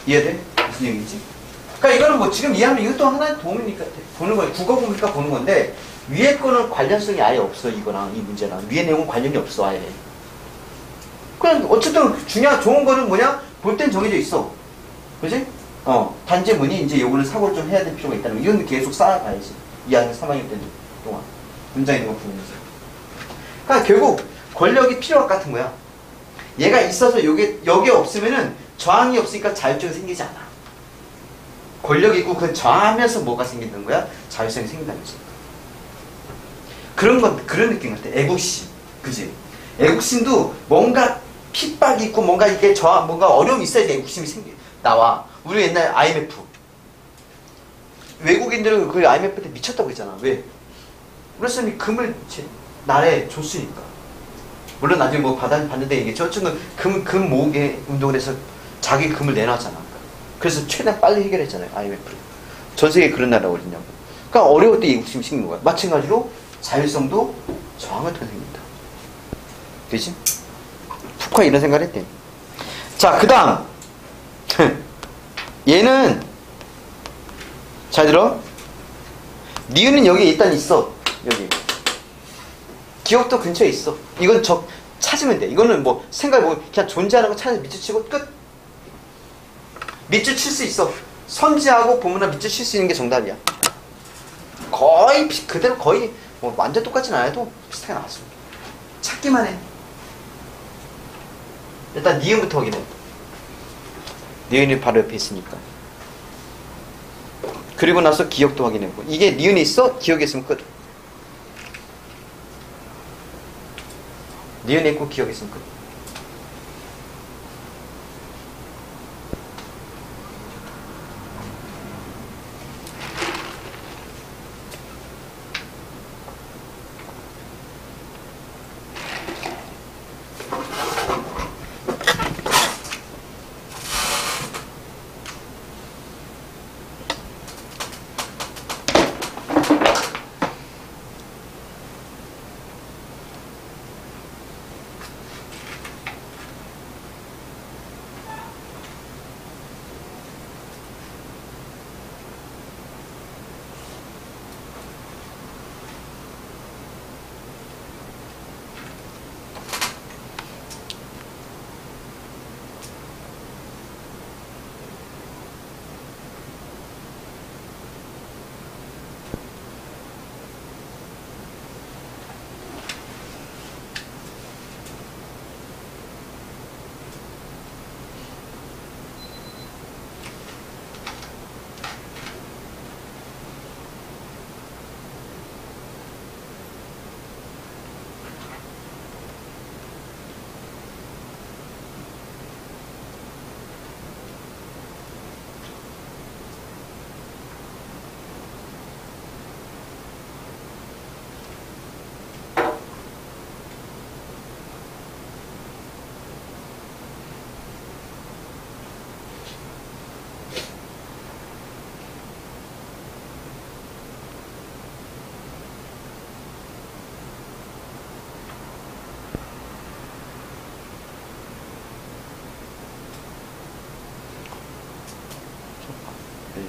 이해돼? 무슨 얘기인지? 그러니까 이거는 뭐 지금 이해하면 이것도 하나의 도움이니까 보는 거야. 국어 보니까 보는 건데 위에 거는 관련성이 아예 없어. 이거랑 이 문제랑 위에 내용은 관련이 없어. 아예. 그냥 어쨌든 좋은 거는 뭐냐? 볼 땐 정해져 있어. 그지? 단지 문이 이제 요거는 사고를 좀 해야 될 필요가 있다는 거. 이건 계속 쌓아가야지. 2학년 3학년 때 동안 문장에 있는 거 보면서. 그러니까 결국 권력이 필요할 것 같은 거야. 얘가 있어서 여기 없으면은 저항이 없으니까 자율성이 생기지 않아. 권력이 있고 그 저항하면서 뭐가 생기는 거야? 자율성이 생긴다는 거지. 그런 느낌 같아. 애국심. 그지? 애국심도 뭔가 핍박이 있고 뭔가 이게 뭔가 어려움이 있어야지 애국심이 나와. 우리 옛날 IMF. 외국인들은 그 IMF 때 미쳤다고 했잖아. 왜? 우리 사람이 금을 나라에 줬으니까. 물론 나중에 뭐 받는데 얘기했죠. 어쨌든 금 모으게 운동을 해서 자기 금을 내놨잖아. 그래서 최대한 빨리 해결했잖아요. IMF를. 전 세계에 그런 나라가 어딨냐고. 그러니까 어려울 때 애국심이 생기는 거야. 마찬가지로 자율성도 저항을 통해 생깁니다. 되지? 푸크가 이런 생각을 했대. 자, 그 다음. 얘는, 잘 들어? 니은은 여기 일단 있어. 여기. 기억도 근처에 있어. 이건 찾으면 돼. 이거는 뭐, 그냥 존재하는 거 찾아서 밑줄 치고 끝. 밑줄 칠 수 있어. 선지하고 보문화 밑줄 칠 수 있는 게 정답이야. 그대로 거의, 뭐, 완전 똑같진 않아도 비슷하게 나왔어. 찾기만 해. 일단 니은부터 확인해. 니은이 바로 옆에 있으니까. 그리고 나서 기억도 확인해보고. 이게 니은이 있어? 기억이 있으면 끝. 니은이 있고 기억이 있으면 끝.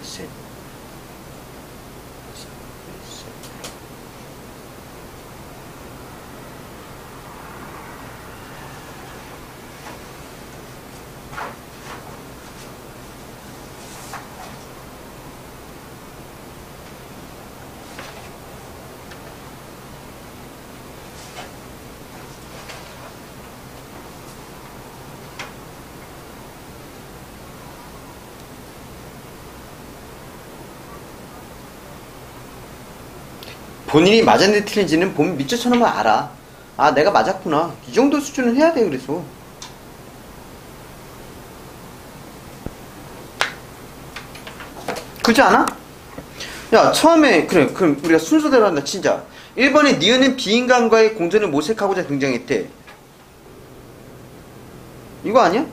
셋. 본인이 맞았는지 틀린지는 보면 밑줄 쳐놓으면 알아. 아, 내가 맞았구나. 이 정도 수준은 해야 돼, 그래서. 그렇지 않아? 야, 처음에, 그래, 그럼 우리가 순서대로 한다, 진짜. 1번에 니은은 비인간과의 공존을 모색하고자 등장했대. 이거 아니야?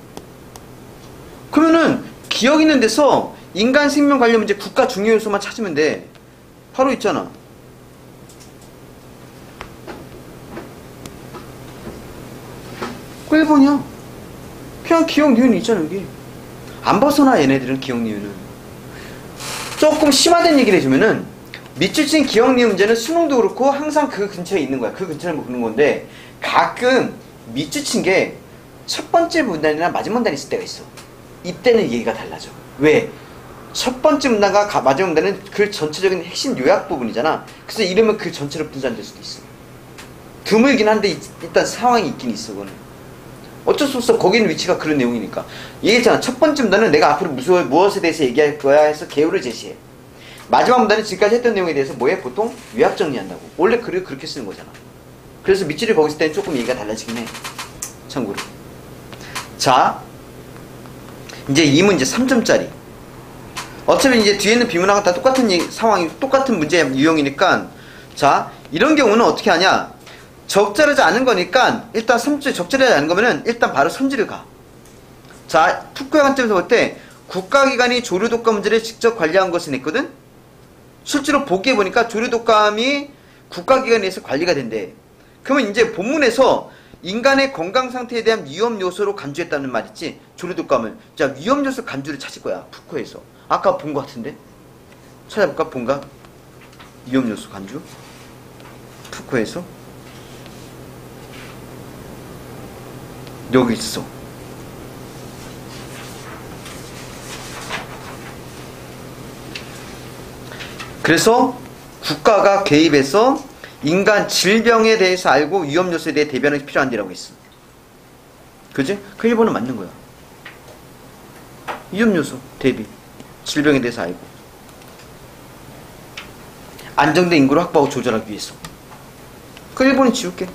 그러면은, 기억 있는 데서 인간 생명 관련 문제 국가 중요 요소만 찾으면 돼. 바로 있잖아. 그 1번이야. 그냥 기억 니은이 있잖아, 여기. 안 벗어나, 얘네들은 기억 니은은. 조금 심화된 얘기를 해주면은, 밑줄 친 기억 니은 문제는 수능도 그렇고 항상 그 근처에 있는 거야. 그 근처를 보는 건데, 가끔 밑줄 친 게 첫 번째 문단이나 마지막 문단이 있을 때가 있어. 이때는 얘기가 달라져. 왜? 첫 번째 문단과 마지막 문단은 그 전체적인 핵심 요약 부분이잖아. 그래서 이러면 그 전체로 분산될 수도 있어. 드물긴 한데 일단 상황이 있긴 있어, 그거는. 어쩔 수 없어. 거기 있는 위치가 그런 내용이니까. 얘기했잖아. 첫 번째 문단은 내가 앞으로 무엇에 대해서 얘기할 거야 해서 개요를 제시해. 마지막 문단은 지금까지 했던 내용에 대해서 뭐해? 보통 요약 정리한다고. 원래 글을 그렇게 쓰는 거잖아. 그래서 밑줄이 거기 있을 때는 조금 얘기가 달라지긴 해. 참고로. 자, 이제 이 문제 3점짜리. 어차피 이제 뒤에 있는 비문화가 다 똑같은 상황이, 똑같은 문제 유형이니까. 자, 이런 경우는 어떻게 하냐? 적절하지 않은 거니까 일단 3점 적절하지 않은 거면은 일단 바로 선지를 가. 자, 푸쿠의 관점에서 볼 때 국가기관이 조류독감 문제를 직접 관리한 것은 했거든? 실제로 보기에 보니까 조류독감이 국가기관에서 관리가 된대. 그러면 이제 본문에서 인간의 건강 상태에 대한 위험 요소로 간주했다는 말 있지? 조류독감을. 자, 위험 요소 간주를 찾을 거야, 푸쿠에서. 아까 본 거 같은데? 찾아볼까? 본가? 위험 요소 간주? 푸쿠에서? 여기 있어. 그래서 국가가 개입해서 인간 질병에 대해서 알고 위험 요소에 대해 대변이 필요한데라고 했어. 그지? 그 1번은 맞는 거야. 위험 요소 대비. 질병에 대해서 알고. 안정된 인구를 확보하고 조절하기 위해서. 그 1번은 지울게.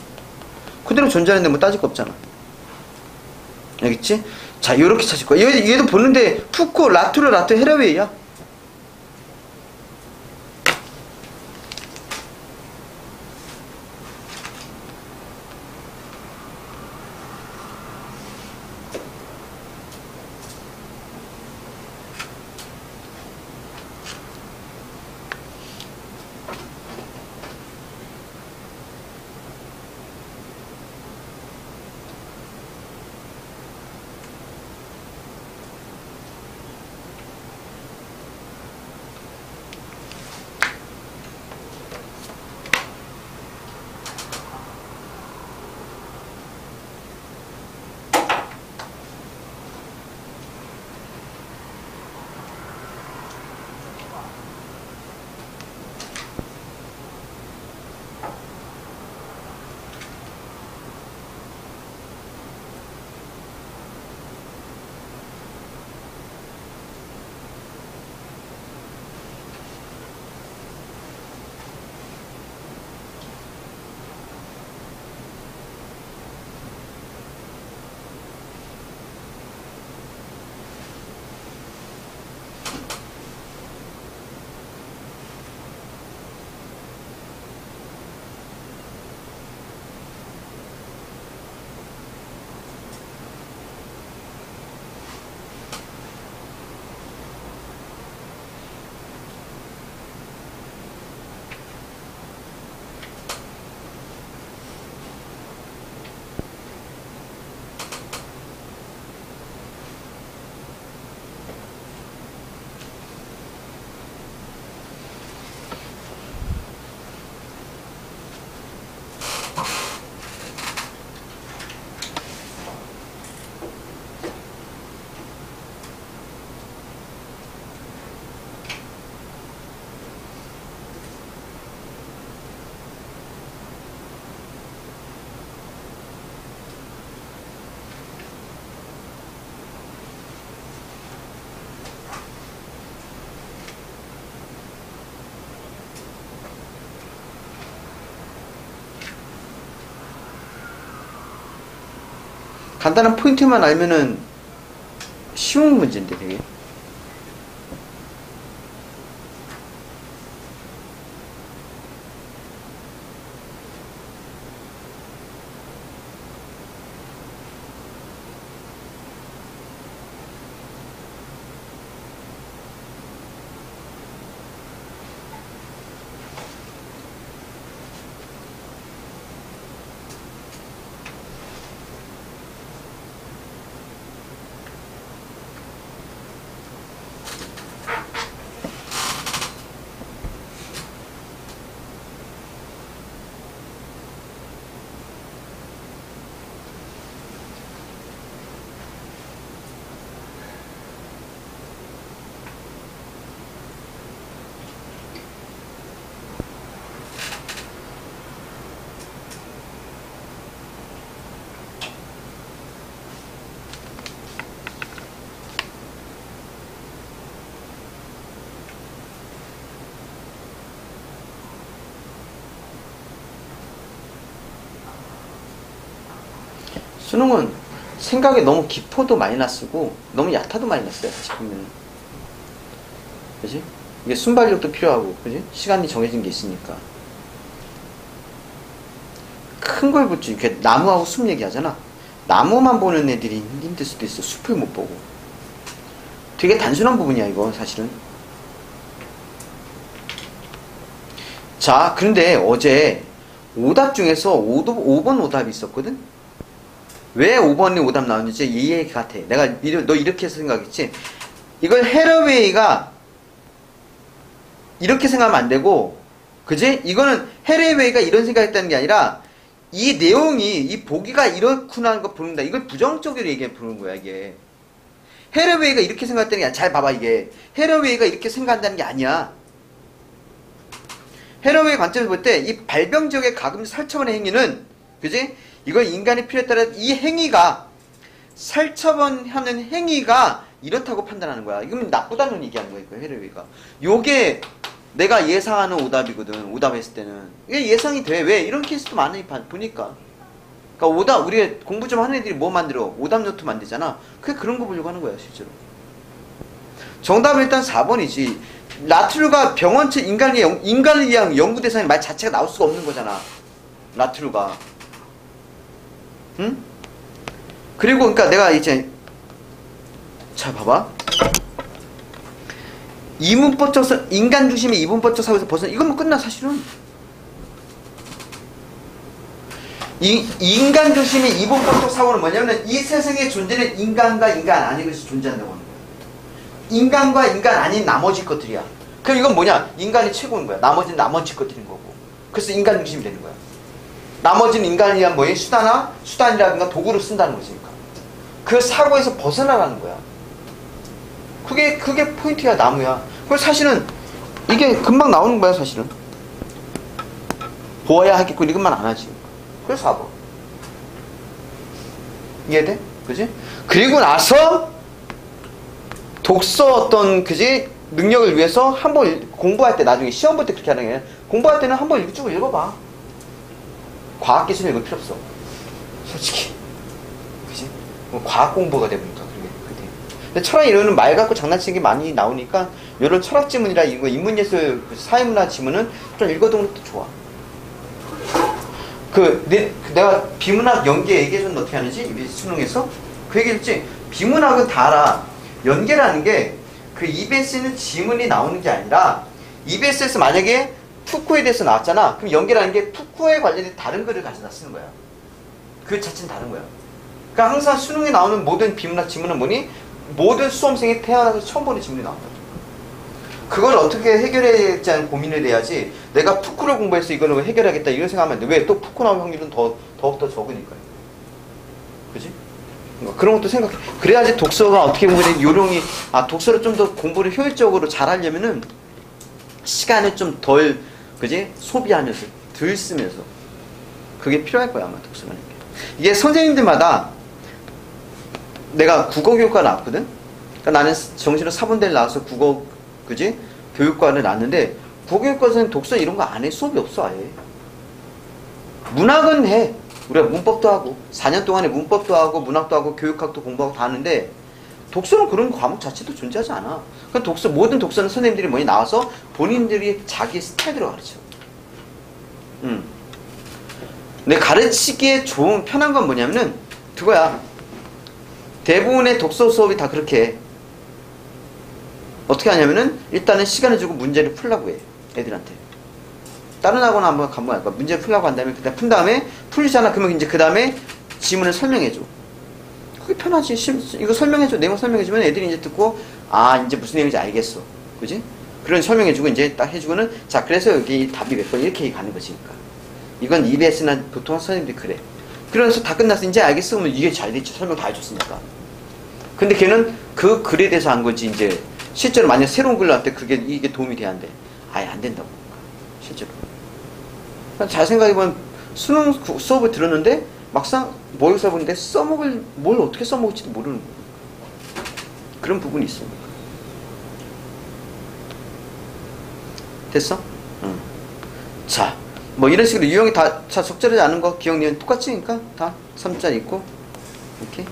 그대로 존재하는데 뭐 따질 거 없잖아. 알겠지? 자, 요렇게 찾을 거야. 얘도 보는데 푸코, 라투르, 헤라웨이야. 간단한 포인트만 알면은 쉬운 문제인데 되게. 수능은 생각이 너무 깊어도 마이너스고 너무 얕아도 마이너스야 사실 보면은. 그지? 이게 순발력도 필요하고, 그지? 시간이 정해진 게 있으니까. 큰 걸 붙지. 이렇게 나무하고 숲 얘기하잖아. 나무만 보는 애들이 힘들 수도 있어. 숲을 못 보고. 되게 단순한 부분이야 이거 사실은. 자, 그런데 어제 오답 중에서 5번 오답이 있었거든? 왜 5번이 오답 나왔는지 이해 같아. 내가 너 이렇게 해서 생각했지. 이걸 헤러웨이가 이렇게 생각하면 안 되고, 그지? 이거는 헤러웨이가 이런 생각했다는 게 아니라 이 내용이, 이 보기가 이렇구나 하는 거 보는다. 이걸 부정적으로 얘기해 보는 거야 이게. 헤러웨이가 이렇게 생각했다는 게 아니야. 잘 봐봐 이게. 헤러웨이가 이렇게 생각한다는 게 아니야. 헤러웨이 관점에서 볼 때 이 발병지역의 가금 살처분의 행위는, 그지? 이걸 인간의 필요에 따라 이 행위가, 살처분하는 행위가 이렇다고 판단하는 거야. 이건 나쁘다는 얘기하는 거야, 헤러웨이가. 요게 내가 예상하는 오답이거든. 오답했을 때는. 이게 예상이 돼. 왜? 이런 케이스도 많이 보니까. 그러니까 오답, 우리가 공부 좀 하는 애들이 뭐 만들어? 오답 노트 만들잖아. 그게 그런 거 보려고 하는 거야, 실제로. 정답은 일단 4번이지. 라트루가 병원체 인간을 위한 연구 대상의 말 자체가 나올 수가 없는 거잖아. 라트루가. 응? 그리고 그러니까 내가 이제 자 봐봐. 이문법적 인간 중심의 이문법적 사고에서 벗어나. 이건 뭐 끝나 사실은. 인간 중심의 이문법적 사고는 뭐냐면 이 세상에 존재는 인간과 인간 아닌 것이 존재한다고 하는 거야. 인간과 인간 아닌 나머지 것들이야. 그럼 이건 뭐냐? 인간이 최고인 거야. 나머지는 나머지 것들인 거고. 그래서 인간 중심이 되는 거야. 나머지는 인간을 위한 뭐에 수단이라든가 도구를 쓴다는 것이니까. 그 사고에서 벗어나라는 거야. 그게 포인트야, 나무야. 그래서 사실은 이게 금방 나오는 거야, 사실은. 보아야 하겠고 이것만 안 하지. 그래서 4번. 이해돼? 그지? 그리고 나서 독서 어떤, 그지? 능력을 위해서 한번 공부할 때, 나중에 시험 볼 때 그렇게 하는 게, 공부할 때는 한번 쭉 읽어봐. 과학기술 읽을 필요 없어. 솔직히. 그지? 뭐 과학 공부가 되니까, 그게. 근데 철학 이론은 말 갖고 장난치는 게 많이 나오니까, 이런 철학 지문이라 이거 인문예술, 사회문화 지문은 좀 읽어두는 것도 좋아. 내가 비문학 연계 얘기해줬는데 어떻게 하는지, 수능에서? 그 얘기했지? 비문학은 다 알아. 연계라는 게, 그 EBS는 지문이 나오는 게 아니라, EBS에서 만약에 푸코에 대해서 나왔잖아. 그럼 연계라는 게 푸코에 관련된 다른 글을 가져다 쓰는 거야. 그 자체는 다른 거야. 그러니까 항상 수능에 나오는 모든 비문학 지문은 뭐니? 모든 수험생이 태어나서 처음 보는 지문이 나온다. 그걸 어떻게 해결해야지 하는 고민을 해야지, 내가 푸코를 공부해서 이걸 해결하겠다 이런 생각하면 안 돼. 왜? 또 푸코 나올 확률은 더욱더 적으니까요. 그지? 그런 것도 생각해. 그래야지 독서가 어떻게 보면 요령이, 독서를 좀 더 공부를 효율적으로 잘 하려면은 시간을 좀 덜, 그지? 소비하면서, 덜 쓰면서. 그게 필요할 거야, 아마 독서라는 게. 이게 선생님들마다 내가 국어교육과 나왔거든? 그러니까 나는 정신으로 사범대를 나와서 국어, 그지? 교육과를 나왔는데, 국어교육과에서는 독서 이런 거 안 해. 수업이 없어, 아예. 문학은 해. 우리가 문법도 하고 4년 동안에 문법도 하고 문학도 하고 교육학도 공부하고 다 하는데 독서는 그런 과목 자체도 존재하지 않아. 그러니까 독서, 모든 독서는 선생님들이 뭐니 나와서 본인들이 자기 스타일대로 가르쳐. 내 가르치기에 좋은 편한 건 뭐냐면은 그거야. 대부분의 독서 수업이 다 그렇게 해. 어떻게 하냐면은 일단은 시간을 주고 문제를 풀라고 해. 애들한테. 다른 학원 한번 가면 문제를 풀라고 한 다음에 그다음 푼 다음에 풀리잖아. 그러면 이제 그 다음에 지문을 설명해줘. 그게 편하지. 이거 설명해줘. 내용 설명해주면 애들이 이제 듣고 아 이제 무슨 내용인지 알겠어. 그지? 그런 설명해주고 이제 딱 해주고는 자 그래서 여기 답이 몇 번 이렇게 가는 거지. 그러니까. 이건 EBS나 보통 선생님들이 그래. 그래서 다 끝났어. 이제 알겠어. 그러면 이게 잘 됐지. 설명 다 해줬으니까. 근데 걔는 그 글에 대해서 한 거지. 이제 실제로 만약 새로운 글 나올 때 그게 이게 도움이 돼야 안 돼. 아예 안 된다고. 실제로. 잘 생각해보면 수능 수업을 들었는데 막상 모의고사 보는데 써먹을 뭘 어떻게 써먹을지도 모르는 거예요. 그런 부분이 있어. 됐어? 응. 자, 뭐 이런 식으로 유형이 다 적절하지 않은 거 기억력은 똑같으니까 다 3자리 있고 이렇게.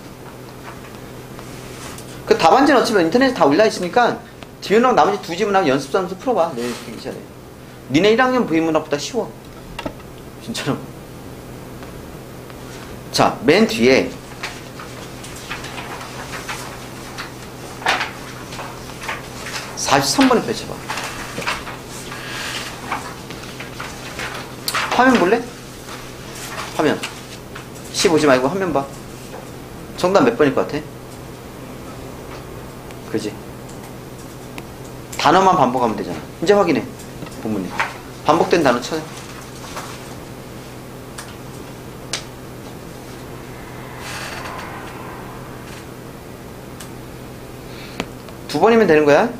그 답안지는 어차피 인터넷에 다 올라 있으니까 지문하고 나머지 두 지문하고 연습하면서 풀어봐. 내일 되기 전에. 니네 1학년 부의문학보다 쉬워. 진짜로. 자, 맨 뒤에 (43번을) 펼쳐봐. 화면 볼래? 화면. 시 보지 말고 화면 봐. 정답 몇 번일 것 같아? 그지? 단어만 반복하면 되잖아. 이제 확인해. 본문에. 반복된 단어 찾아. 두 번이면 되는 거야?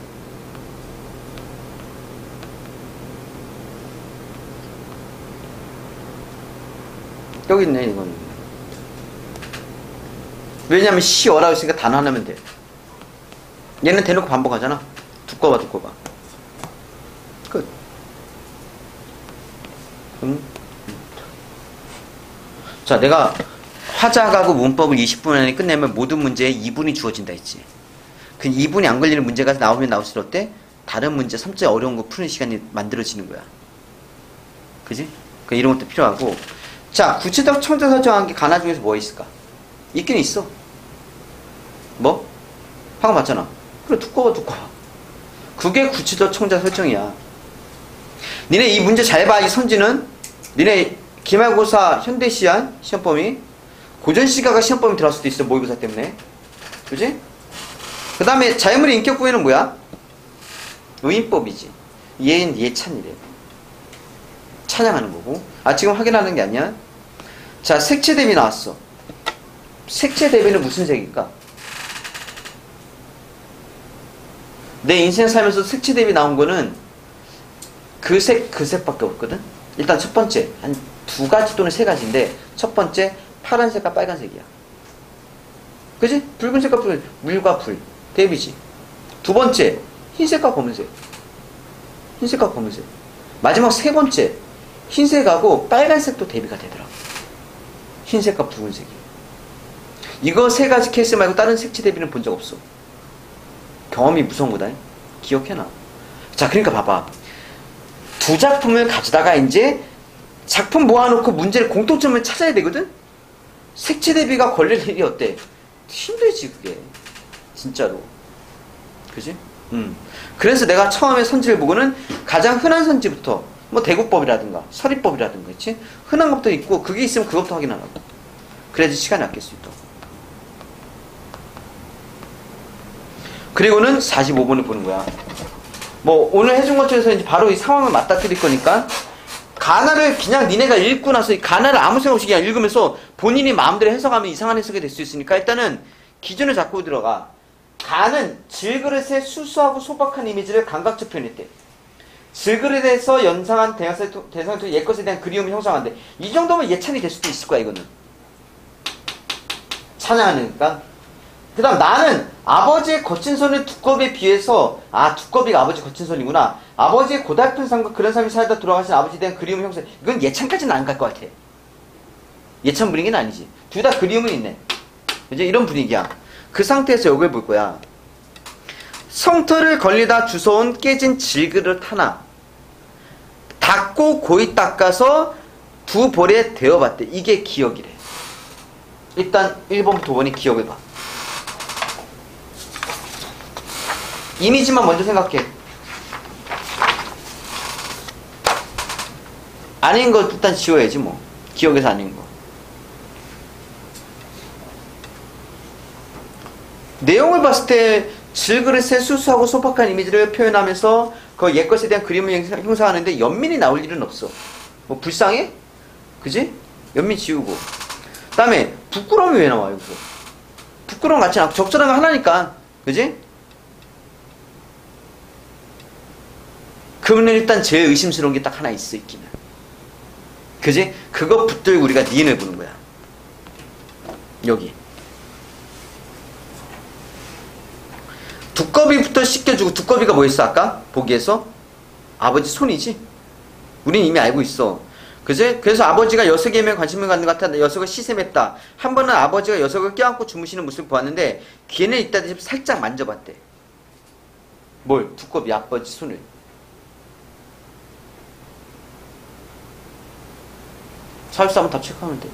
여기 있네, 이거는. 왜냐면 시어라고 했으니까 단어 하나면 돼. 얘는 대놓고 반복하잖아. 두꺼봐, 두꺼봐. 끝. 자, 내가 화작하고 문법을 20분 안에 끝내면 모든 문제에 2분이 주어진다 했지. 그 2분이 안 걸리는 문제가 나오면 나올수록 때 다른 문제 3자 어려운 거 푸는 시간이 만들어지는 거야. 그지? 그 이런 것도 필요하고. 자, 구체적 청자 설정한 게 가나 중에서 뭐 있을까? 있긴 있어. 뭐? 방금 봤잖아. 그래, 두꺼워. 그게 구체적 청자 설정이야. 니네 이 문제 잘 봐. 이 선지는 니네 기말고사 현대시안 시험범위 고전시가가 시험범위 들어갈 수도 있어. 모의고사 때문에. 그지? 그 다음에 자연물의 인격 부여는 뭐야? 의인법이지. 얘는 예찬이래. 찬양하는 거고. 아, 지금 확인하는 게 아니야. 자, 색채 대비 나왔어. 색채 대비는 무슨 색일까? 내 인생 살면서 색채 대비 나온 거는 그 색밖에 없거든? 일단 첫 번째, 한 두 가지 또는 세 가지인데, 첫 번째, 파란색과 빨간색이야. 그지? 붉은색과 붉은, 물과 불. 대비지. 두 번째, 흰색과 검은색. 흰색과 검은색. 마지막 세 번째, 흰색하고 빨간색도 대비가 되더라. 흰색과 붉은색이. 이거 세 가지 케이스 말고 다른 색채 대비는 본 적 없어. 경험이 무서운 거다. 기억해놔. 자, 그러니까 봐봐. 두 작품을 가져다가 이제 작품 모아놓고 문제를 공통점을 찾아야 되거든? 색채 대비가 걸릴 일이 어때? 힘들지, 그게. 진짜로. 그지? 그래서 내가 처음에 선지를 보고는 가장 흔한 선지부터, 뭐 대구법이라든가, 서리법이라든가, 그치? 흔한 것도 있고, 그게 있으면 그것부터 확인하라고. 그래야지 시간이 아낄 수 있다고. 그리고는 45번을 보는 거야. 뭐, 오늘 해준 것 중에서 이제 바로 이 상황을 맞닥뜨릴 거니까, 가나를 그냥 니네가 읽고 나서 가나를 아무 생각 없이 그냥 읽으면서 본인이 마음대로 해석하면 이상한 해석이 될 수 있으니까 일단은 기준을 잡고 들어가. 가는 질그릇에 수수하고 소박한 이미지를 감각적 표현했대. 질그릇에서 연상한 대상을 통해 옛것에 대한 그리움을 형성한대. 이 정도면 예찬이 될 수도 있을 거야, 이거는. 찬양하니까. 그 다음 나는 아버지의 거친 손을 두꺼비에 비해서 두꺼비가 아버지 거친 손이구나. 아버지의 고달픈 삶과 그런 삶을 살다 돌아가신 아버지에 대한 그리움을 형성. 이건 예찬까지는 안 갈 것 같아. 예천 분위기는 아니지. 둘 다 그리움은 있네. 이제 이런 분위기야. 그 상태에서 이걸 볼 거야. 성털을 걸리다 주워온 깨진 질그릇 하나. 닦고 고이 닦아서 두 볼에 데워봤대. 이게 기억이래. 일단 1번부터 5번이 기억을 봐. 이미지만 먼저 생각해. 아닌 거 일단 지워야지 뭐. 기억에서 아닌 거. 내용을 봤을 때 질그릇의 수수하고 소박한 이미지를 표현하면서 그 옛것에 대한 그림을 형상하는데 연민이 나올 일은 없어. 뭐 불쌍해? 그지? 연민 지우고. 그 다음에 부끄러움이 왜 나와 여기서? 부끄러움 같지 않아. 적절한 거 하나니까. 그지? 그러면 일단 제일 의심스러운 게 딱 하나 있어 있기는. 그지? 그거 붙들고 우리가 니은을 보는 거야. 여기. 두꺼비부터 씻겨주고. 두꺼비가 뭐였어 아까? 보기에서? 아버지 손이지? 우린 이미 알고 있어. 그지? 그래서 아버지가 녀석에게 관심을 갖는 것 같아 녀석을 시샘했다. 한 번은 아버지가 녀석을 껴안고 주무시는 모습을 보았는데 귀에는 있다듯이 살짝 만져봤대. 뭘? 두꺼비 아버지 손을. 사실상 한번 다 체크하면 돼.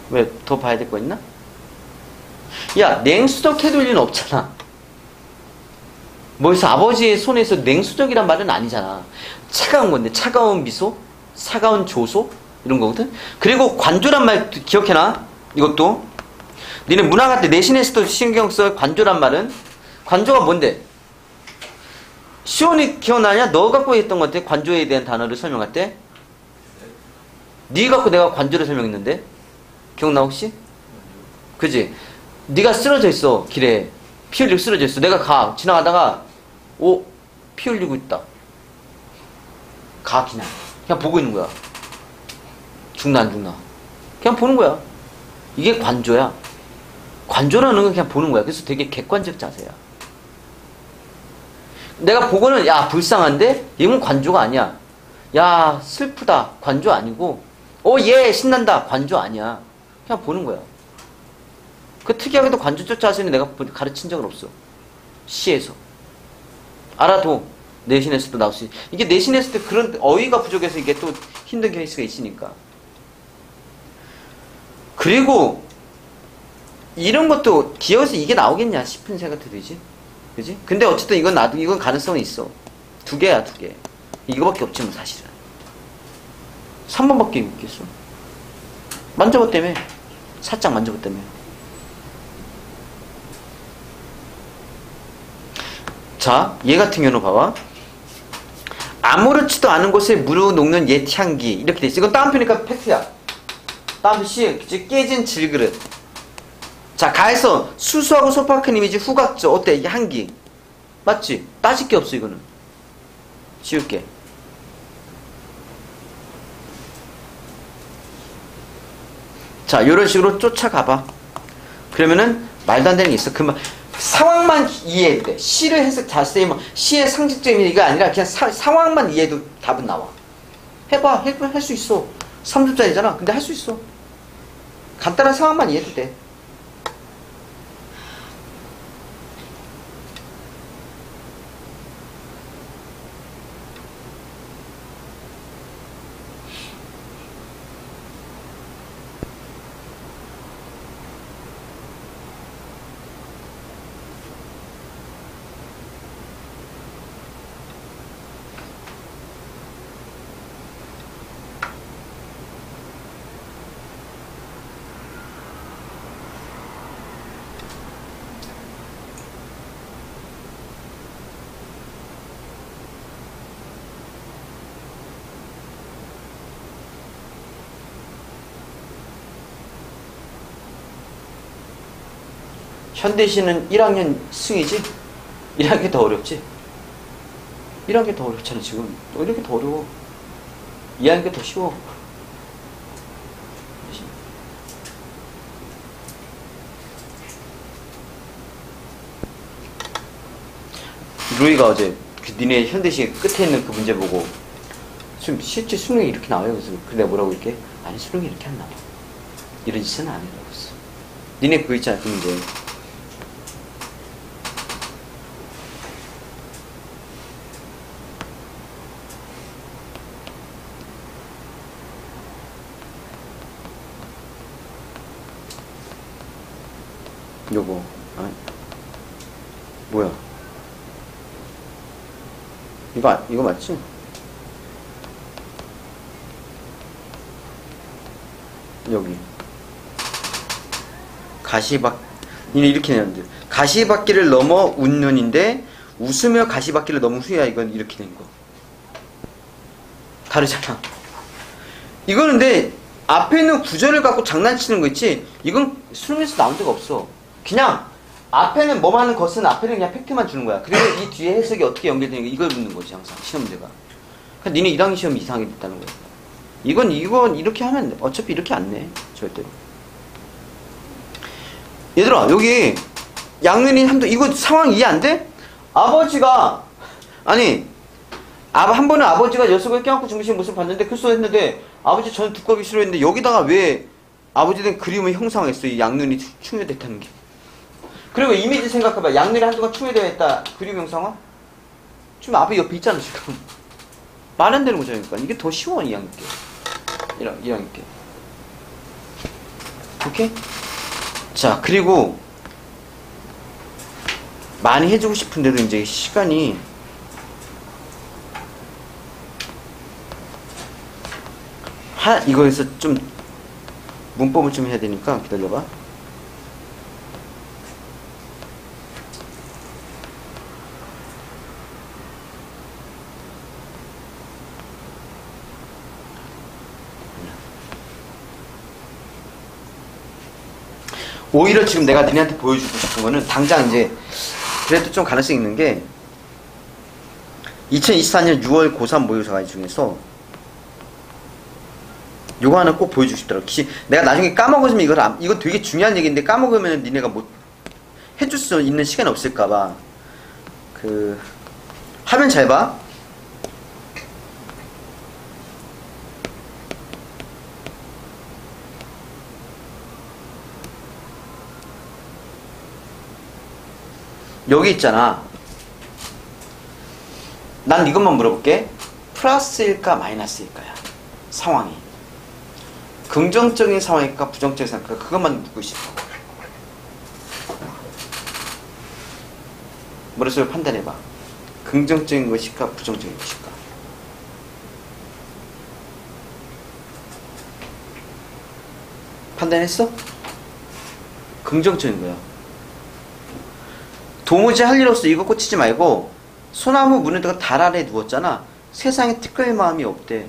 왜? 더 봐야 될 거 있나? 야, 냉수적 태도일 리는 없잖아. 뭐해서 아버지의 손에서 냉수적이란 말은 아니잖아. 차가운 건데, 차가운 미소, 차가운 조소 이런 거거든. 그리고 관조란 말 기억해놔. 이것도 니네 문학할 때 내신에서도 신경 써. 관조란 말은 관조가 뭔데? 시온이 기억나냐? 너 갖고 했던 것 같아. 관조에 대한 단어를 설명할 때. 니 갖고 내가 관조를 설명했는데 기억나 혹시? 그지? 니가 쓰러져 있어 길에. 피 흘리고 쓰러져 있어. 내가 지나가다가 피 흘리고 있다. 그냥 보고 있는 거야. 죽나 안 죽나 그냥 보는 거야. 이게 관조야. 관조라는 건 그냥 보는 거야. 그래서 되게 객관적 자세야. 내가 보고는 야 불쌍한데 이건 관조가 아니야. 야 슬프다 관조 아니고 얘 신난다 관조 아니야. 그냥 보는 거야. 그 특이하게도 관조적 자세는 내가 가르친 적은 없어. 시에서 알아도 내신에서도 나올 수 있어. 이게 내신했을 때 그런 어휘가 부족해서 이게 또 힘든 케이스가 있으니까. 그리고 이런 것도 기억에서 이게 나오겠냐 싶은 생각도 들지. 그지? 근데 어쨌든 이건 가능성이 있어. 두 개야, 두 개. 이거밖에 없지 뭐 사실은. 3번밖에 없겠어. 만져봤다며. 살짝 만져봤다며. 자, 얘 같은 경우는 봐봐. 아무렇지도 않은 곳에 무르 녹는 옛 향기. 이렇게 돼 있어. 이건 다운표니까 팩트야. 다운표 C. 깨진 질그릇. 자, 가에서 수수하고 소박한 이미지 후각적. 어때? 이게 향기. 맞지? 따질 게 없어, 이거는. 지울게. 자, 이런 식으로 쫓아가봐. 그러면은 말도 안 되는 게 있어. 상황만 이해해도 돼. 시를 해석 자세히 뭐 시의 상징적인 의미가 아니라 그냥 상황만 이해해도 답은 나와. 해봐. 할 수 있어. 3점짜리잖아. 근데 할 수 있어. 간단한 상황만 이해해도 돼. 현대시는 1학년 승이지? 1학년 더 어렵지? 1학년 더 어렵잖아 지금. 이렇게 더 어려워. 2학년 더 쉬워. 로이가 어제 그 니네 현대식 끝에 있는 그 문제 보고 실제 수능이 이렇게 나와요. 그래서 내가 뭐라고 이렇게? 아니 수능이 이렇게 안 나와. 이런 짓은 안 해라고 했어. 니네 그거 있잖아 그 문제. 요거 뭐야? 이거 맞지? 여기 니네 이렇게 내는데 가시밭길을 넘어 웃는인데 웃으며 가시밭길을 넘은 후야. 이건 이렇게 된 거 다르잖아. 이거는 근데 앞에 있는 구절을 갖고 장난치는 거 있지. 이건 수능에서 나온 적 없어. 그냥 앞에는 뭐만 하는 것은 앞에는 그냥 팩트만 주는 거야. 그리고 이 뒤에 해석이 어떻게 연결되는가 이걸 묻는 거지 항상 시험 문제가. 그러니까 니네 1학년 시험이 이상하게 됐다는 거야. 이건 이렇게 하면 어차피 이렇게 안 내 절대로. 얘들아 여기 양면이 함도 이거 상황 이해 안 돼? 아버지가 한 번은 아버지가 녀석을 껴안고 주무시는 모습을 봤는데 글쎄 했는데 아버지 저는 두꺼비 싫어했는데 여기다가 왜 아버지에 대한 그림을 형상화했어. 이 양눈이 충혈됐다는 게. 그리고 이미지 생각해봐. 양눈이 한동안 충혈되어 있다. 그림 형상화? 지금 아버지 옆에 있잖아 지금. 말 안 되는 거잖아. 그러니까 이게 더 쉬워 2학년 게. 1학년 게. 오케이? 자 그리고 많이 해주고 싶은데도 이제 시간이 이거에서 좀 문법을 좀 해야 되니까 기다려봐. 오히려 지금 내가 니네한테 보여주고 싶은 거는 당장 이제 그래도 좀 가능성이 있는 게 2024년 6월 고3 모의고사 중에서 요거 하나 꼭 보여주고 싶더라고. 내가 나중에 까먹으면 이거 되게 중요한 얘기인데 까먹으면 니네가 못 해줄 수 있는 시간이 없을까봐. 화면 잘 봐. 여기 있잖아. 난 이것만 물어볼게. 플러스일까 마이너스일까야 상황이. 긍정적인 상황일까 부정적인 상황일까 그것만 묻고 싶어. 머릿속으로 판단해봐. 긍정적인 것일까 부정적인 것일까. 판단했어? 긍정적인 거야. 도무지 할 일 없어 이거 꽂히지 말고 소나무 무늬가 달 아래 누웠잖아. 세상에 특별히 마음이 없대.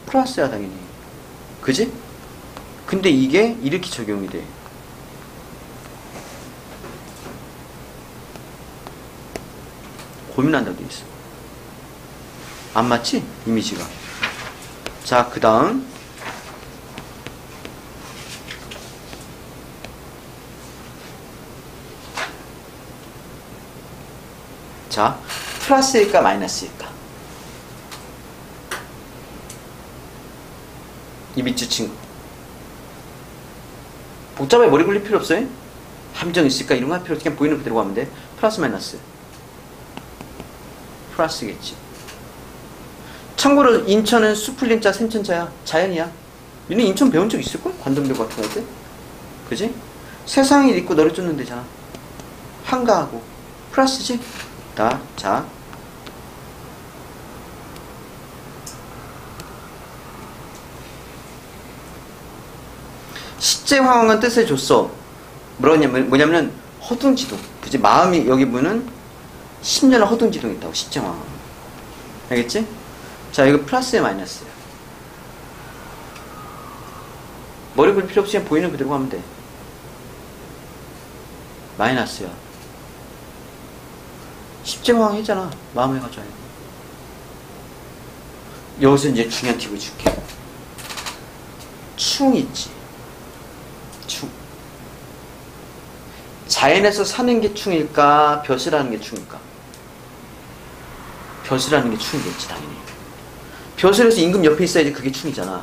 플러스야 당연히. 그지? 근데 이게 이렇게 적용이 돼. 고민한다고 돼 있어. 안 맞지? 이미지가. 자, 그 다음 자, 플러스일까 마이너스일까? 이 밑줄 친구 복잡하게 머리 굴릴 필요 없어요. 함정 있을까 이런 거 할 필요 없이 그냥 보이는 그대로 가면 돼. 플러스 마이너스 플러스겠지. 참고로 인천은 수풀림자 생천자야. 자연이야. 니네 인천 배운 적 있을걸? 관동대 같은 거 할 때? 그지? 세상이 있고 너를 쫓는 데잖아. 한가하고 플러스지? 자 시제 황황은 뜻을 줬어. 뭐냐면 허둥지둥. 그지? 마음이 여기 분은 10년을 허둥지둥 했다고. 시제 황황. 알겠지? 자 이거 플러스에 마이너스야. 머리 굴 필요 없이 그냥 보이는 그대로 가면 돼. 마이너스야. 십제황 했잖아. 마음에 가져야 돼. 여기서 이제 중요한 팁을 줄게. 충 있지. 충. 자연에서 사는 게 충일까? 벼슬하는 게 충일까? 벼슬하는 게 충이겠지, 당연히. 벼슬에서 임금 옆에 있어야지 그게 충이잖아.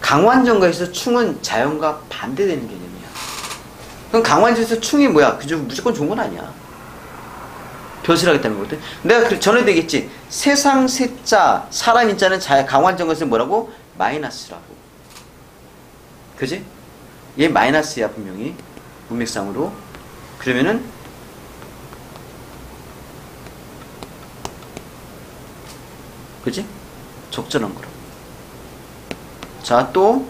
강환정가에서 충은 자연과 반대되는 개념이야. 그럼 강환정에서 충이 뭐야? 그저 무조건 좋은 건 아니야. 벼슬하겠다는 거거든. 내가 전에도 얘기했지. 세상 세자, 사람 인자는 강환정가에서 뭐라고? 마이너스라고. 그지? 얘 마이너스야, 분명히. 문맥상으로. 그러면은 그지? 적절한 거라. 자, 또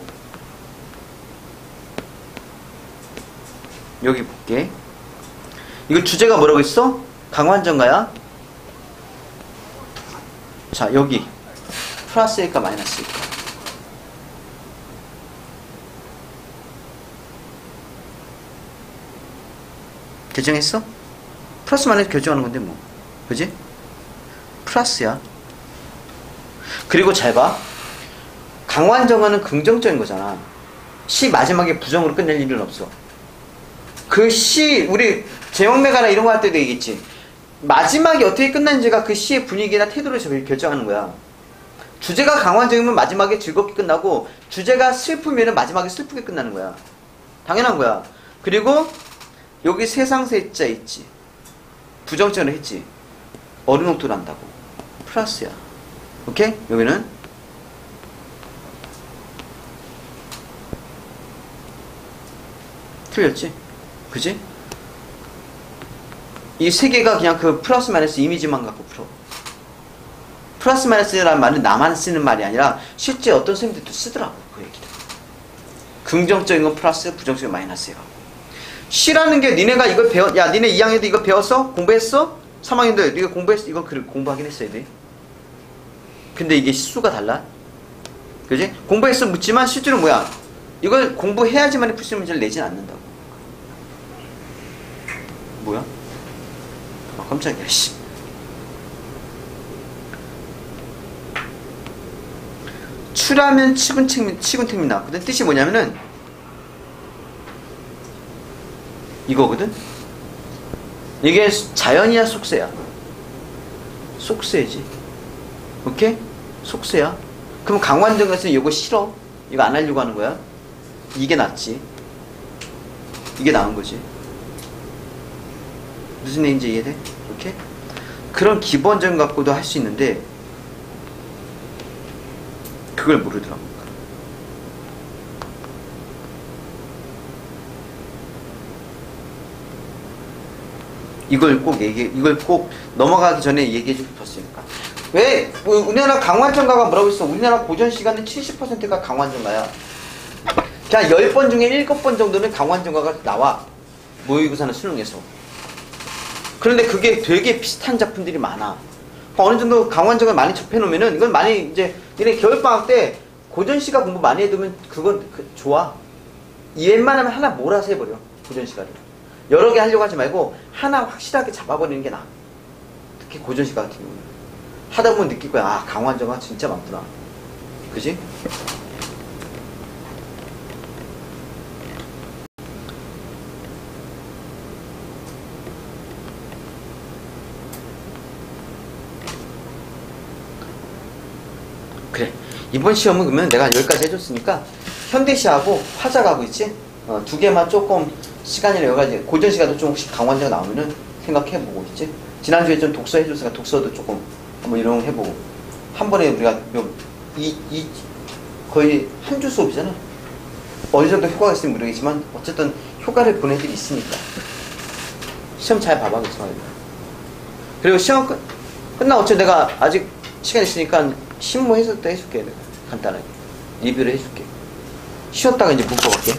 여기 볼게. 이거 주제가 뭐라고 했어? 강환정가야. 자, 여기 플러스일까 마이너스일까? 결정했어? 플러스 마이너스 결정하는 건데 뭐. 그지? 플러스야. 그리고 잘 봐. 강환정가는 긍정적인 거잖아. 시 마지막에 부정으로 끝낼 일은 없어. 그 시, 우리 제목매가나 이런 거 할 때도 얘기했지. 마지막에 어떻게 끝나는지가 그 시의 분위기나 태도를 결정하는 거야. 주제가 강환정이면 마지막에 즐겁게 끝나고, 주제가 슬프면 마지막에 슬프게 끝나는 거야. 당연한 거야. 그리고 여기 세상세자 있지. 부정적으로 했지. 어른옥도를 한다고. 플러스야. 오케이? 여기는 틀렸지? 그지? 이 세 개가 그냥 그 플러스 마이너스 이미지만 갖고 풀어. 플러스 마이너스라는 말은 나만 쓰는 말이 아니라 실제 어떤 선생님들도 쓰더라고. 그 얘기를. 긍정적인 건 플러스, 부정적인 건 마이너스야. 시라는 게 니네가 이걸 야, 니네 2학년도 이거 배웠어? 공부했어? 3학년들 이거 공부했어? 이거 공부하긴 했어야 돼. 근데 이게 수가 달라. 그지? 공부했어 묻지만 실제로 뭐야? 이걸 공부해야지만 풀 수 있는 문제를 내진 않는다고. 뭐야? 아, 깜짝이야, 씨. 추라면 치군택이 나왔거든. 뜻이 뭐냐면은 이거거든. 이게 자연이야 속세야? 속세지. 오케이? 속세야. 그럼 강환정가에서는 이거 싫어. 이거 안 하려고 하는 거야. 이게 낫지. 이게 나은 거지. 무슨 얘기인지 이해돼? 오케이? 그런 기본점 갖고도 할 수 있는데 그걸 모르더라고. 이걸 꼭 넘어가기 전에 얘기해 주고 싶었으니까. 왜? 우리나라 강환정가가 뭐라고 했어? 우리나라 고전 시간은 70%가 강환정가야. 그냥 10번 중에 7번 정도는 강환정가가 나와. 모의고사나 수능에서. 그런데 그게 되게 비슷한 작품들이 많아. 어느 정도 강환정을 많이 접해놓으면은, 이건 많이 이제, 얘네 겨울방학 때 고전시가 공부 많이 해두면 그건 좋아. 웬만하면 하나 몰아서 해버려. 고전시가를. 여러 개 하려고 하지 말고 하나 확실하게 잡아버리는 게 나아. 특히 고전시가 같은 경우는. 하다 보면 느낄 거야. 아, 강환정가 진짜 많구나. 그지? 그래. 이번 시험은 그러면 내가 여기까지 해줬으니까 현대시하고 화작하고 있지? 두 개만 조금 시간이나 여러 가지 고전 시간도 좀 혹시 강환정 나오면은 생각해보고 있지? 지난주에 좀 독서 해줬으니까 독서도 조금 한번 이런 거 해보고 한 번에 우리가 거의 한 주 수업이잖아. 어느 정도 효과가 있으면 모르겠지만 어쨌든 효과를 본 애들이 있으니까 시험 잘 봐봐. 그리고 시험 끝나 어차피 내가 아직 시간 있으니까 신문 해석도 해줄게. 내가 간단하게 리뷰를 해줄게. 쉬었다가 이제 묶어갈게.